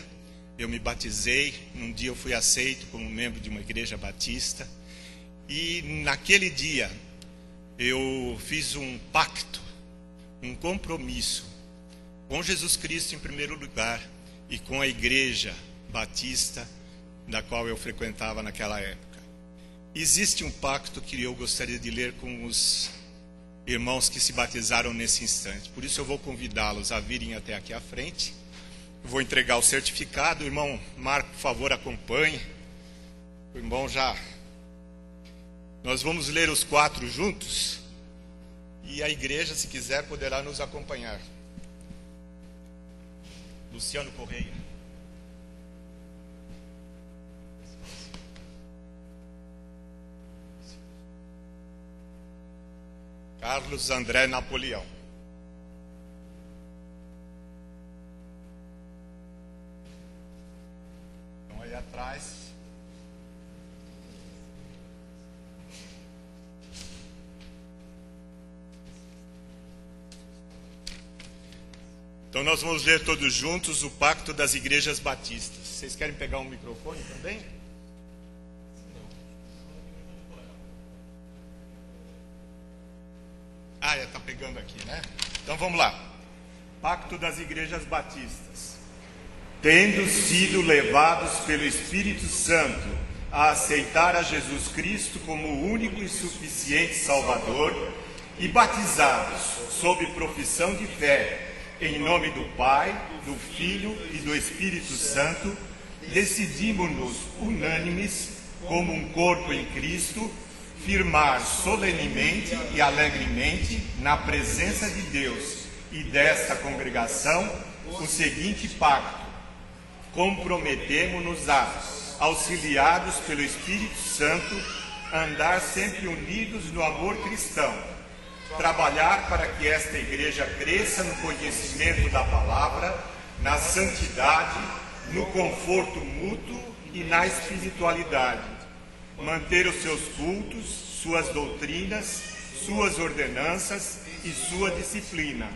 eu me batizei, num dia eu fui aceito como membro de uma igreja batista, e naquele dia eu fiz um pacto, um compromisso com Jesus Cristo em primeiro lugar e com a igreja batista da qual eu frequentava naquela época. Existe um pacto que eu gostaria de ler com os irmãos que se batizaram nesse instante. Por isso eu vou convidá-los a virem até aqui à frente. Eu vou entregar o certificado. O irmão Marco, por favor, acompanhe. O irmão já... Nós vamos ler os 4 juntos. E a igreja, se quiser, poderá nos acompanhar. Luciano Correia. Carlos André Napoleão. Então aí atrás. Então nós vamos ler todos juntos o Pacto das Igrejas Batistas. Vocês querem pegar um microfone também? Está pegando aqui, né? Então vamos lá. Pacto das Igrejas Batistas. Tendo sido levados pelo Espírito Santo a aceitar a Jesus Cristo como o único e suficiente Salvador e batizados sob profissão de fé em nome do Pai, do Filho e do Espírito Santo, decidimos-nos unânimes como um corpo em Cristo firmar solenemente e alegremente na presença de Deus e desta congregação o seguinte pacto: comprometemo-nos a, auxiliados pelo Espírito Santo, andar sempre unidos no amor cristão, trabalhar para que esta igreja cresça no conhecimento da palavra, na santidade, no conforto mútuo e na espiritualidade, manter os seus cultos, suas doutrinas, suas ordenanças e sua disciplina,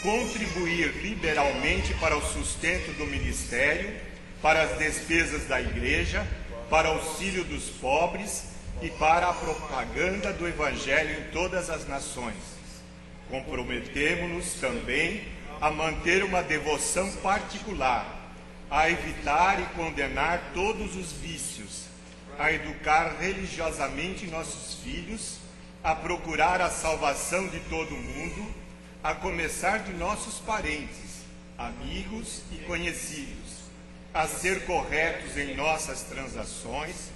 contribuir liberalmente para o sustento do ministério, para as despesas da igreja, para o auxílio dos pobres e para a propaganda do Evangelho em todas as nações. Comprometemo-nos também a manter uma devoção particular, a evitar e condenar todos os vícios, a educar religiosamente nossos filhos, a procurar a salvação de todo o mundo, a começar de nossos parentes, amigos e conhecidos, a ser corretos em nossas transações,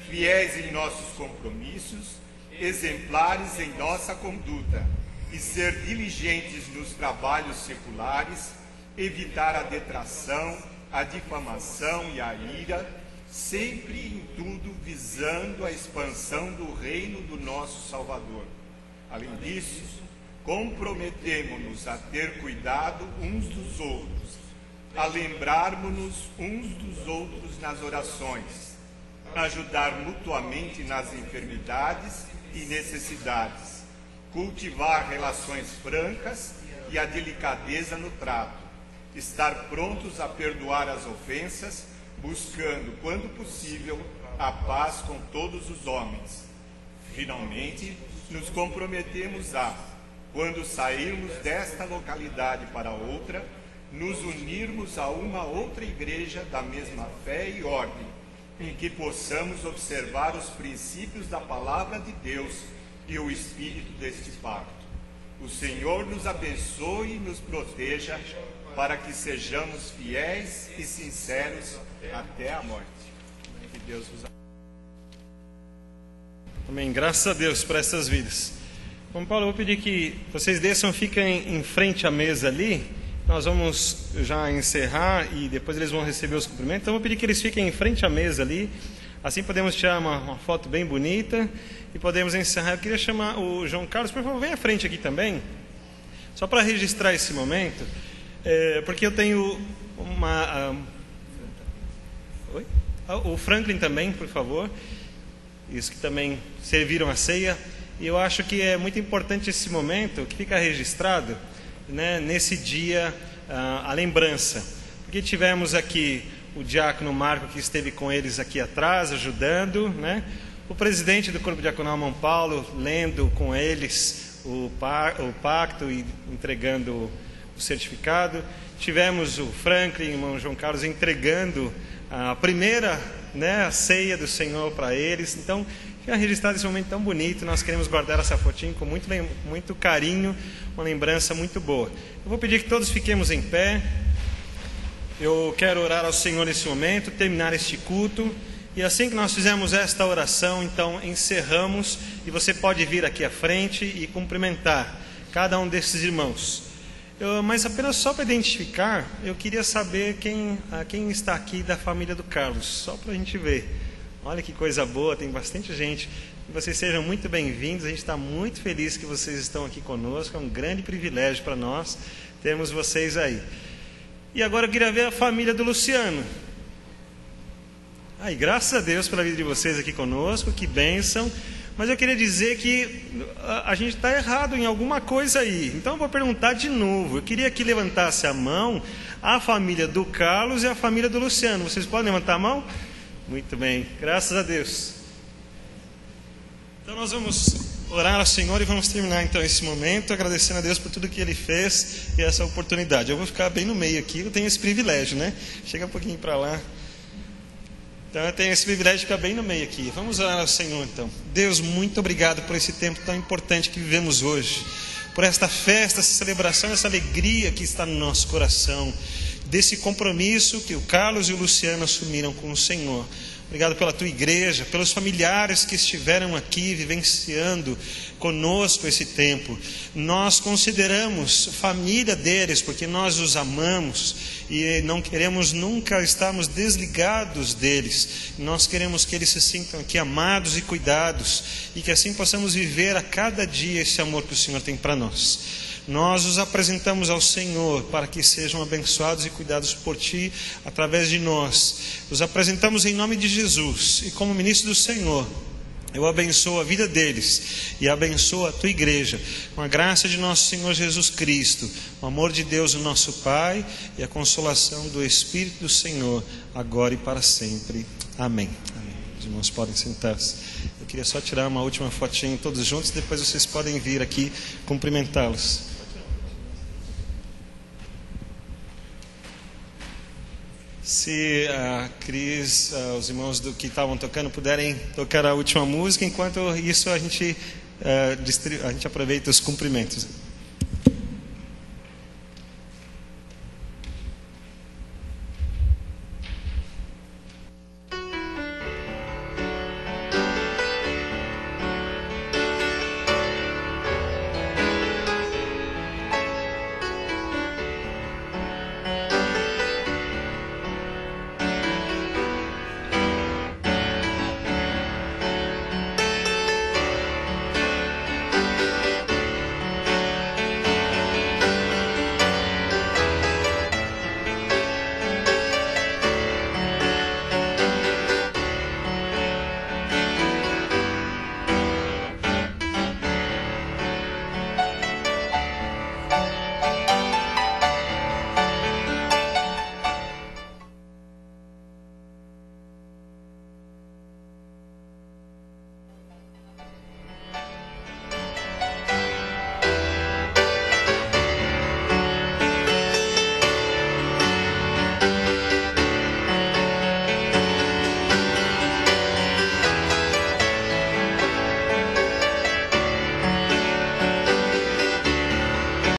fiéis em nossos compromissos, exemplares em nossa conduta, e ser diligentes nos trabalhos seculares, evitar a detração, a difamação e a ira, sempre e em tudo visando a expansão do reino do nosso Salvador. Além disso, comprometemo-nos a ter cuidado uns dos outros, a lembrarmos-nos uns dos outros nas orações, ajudar mutuamente nas enfermidades e necessidades, cultivar relações francas e a delicadeza no trato, estar prontos a perdoar as ofensas, buscando, quando possível, a paz com todos os homens. Finalmente, nos comprometemos a, quando sairmos desta localidade para outra, nos unirmos a uma outra igreja da mesma fé e ordem, em que possamos observar os princípios da palavra de Deus e o espírito deste pacto. O Senhor nos abençoe e nos proteja, para que sejamos fiéis e sinceros até a morte. Que Deus vos abençoe. Amém. Graças a Deus por essas vidas. Bom, Paulo, eu vou pedir que vocês desçam, fiquem em frente à mesa ali. Nós vamos já encerrar e depois eles vão receber os cumprimentos. Então eu vou pedir que eles fiquem em frente à mesa ali. Assim podemos tirar uma foto bem bonita e podemos encerrar. Eu queria chamar o João Carlos, por favor, vem à frente aqui também, só para registrar esse momento, porque eu tenho uma... Oi? O Franklin também, por favor. Isso, que também serviram a ceia. E eu acho que é muito importante esse momento, que fica registrado, né, nesse dia, a lembrança. Porque tivemos aqui o diácono Marco, que esteve com eles aqui atrás, ajudando, né? O presidente do Corpo Diaconal Mão Paulo, lendo com eles o pacto e entregando o certificado. Tivemos o Franklin e o irmão João Carlos entregando a primeira, né, a ceia do Senhor para eles. Então, fica registrado esse momento tão bonito. Nós queremos guardar essa fotinho com muito carinho, uma lembrança muito boa. Eu vou pedir que todos fiquemos em pé. Eu quero orar ao Senhor nesse momento, terminar este culto. E assim que nós fizermos esta oração, então encerramos. E você pode vir aqui à frente e cumprimentar cada um desses irmãos. Mas apenas só para identificar, eu queria saber quem está aqui da família do Carlos, só para a gente ver. Olha que coisa boa, tem bastante gente. Que vocês sejam muito bem-vindos, a gente está muito feliz que vocês estão aqui conosco, é um grande privilégio para nós termos vocês aí. E agora eu queria ver a família do Luciano. Ai, graças a Deus pela vida de vocês aqui conosco, que bênção. Mas eu queria dizer que a gente está errado em alguma coisa aí. Então eu vou perguntar de novo. Eu queria que levantasse a mão a família do Carlos e a família do Luciano. Vocês podem levantar a mão? Muito bem, graças a Deus. Então nós vamos orar ao Senhor e vamos terminar então esse momento, agradecendo a Deus por tudo que Ele fez e essa oportunidade. Eu vou ficar bem no meio aqui, eu tenho esse privilégio, né? Chega um pouquinho para lá. Então eu tenho esse privilégio de ficar bem no meio aqui. Vamos orar ao Senhor então. Deus, muito obrigado por esse tempo tão importante que vivemos hoje, por esta festa, essa celebração, essa alegria que está no nosso coração, desse compromisso que o Carlos e o Luciano assumiram com o Senhor. Obrigado pela tua igreja, pelos familiares que estiveram aqui vivenciando conosco esse tempo. Nós consideramos família deles, porque nós os amamos e não queremos nunca estarmos desligados deles. Nós queremos que eles se sintam aqui amados e cuidados, e que assim possamos viver a cada dia esse amor que o Senhor tem para nós. Nós os apresentamos ao Senhor para que sejam abençoados e cuidados por Ti através de nós. Os apresentamos em nome de Jesus, e como ministro do Senhor, eu abençoo a vida deles e abençoo a Tua igreja, com a graça de nosso Senhor Jesus Cristo, o amor de Deus, o nosso Pai, e a consolação do Espírito do Senhor, agora e para sempre. Amém. Amém. Os irmãos podem sentar-se. Eu queria só tirar uma última fotinha todos juntos, depois vocês podem vir aqui cumprimentá-los. Se a Cris, os irmãos que estavam tocando puderem tocar a última música, enquanto isso a gente aproveita os cumprimentos.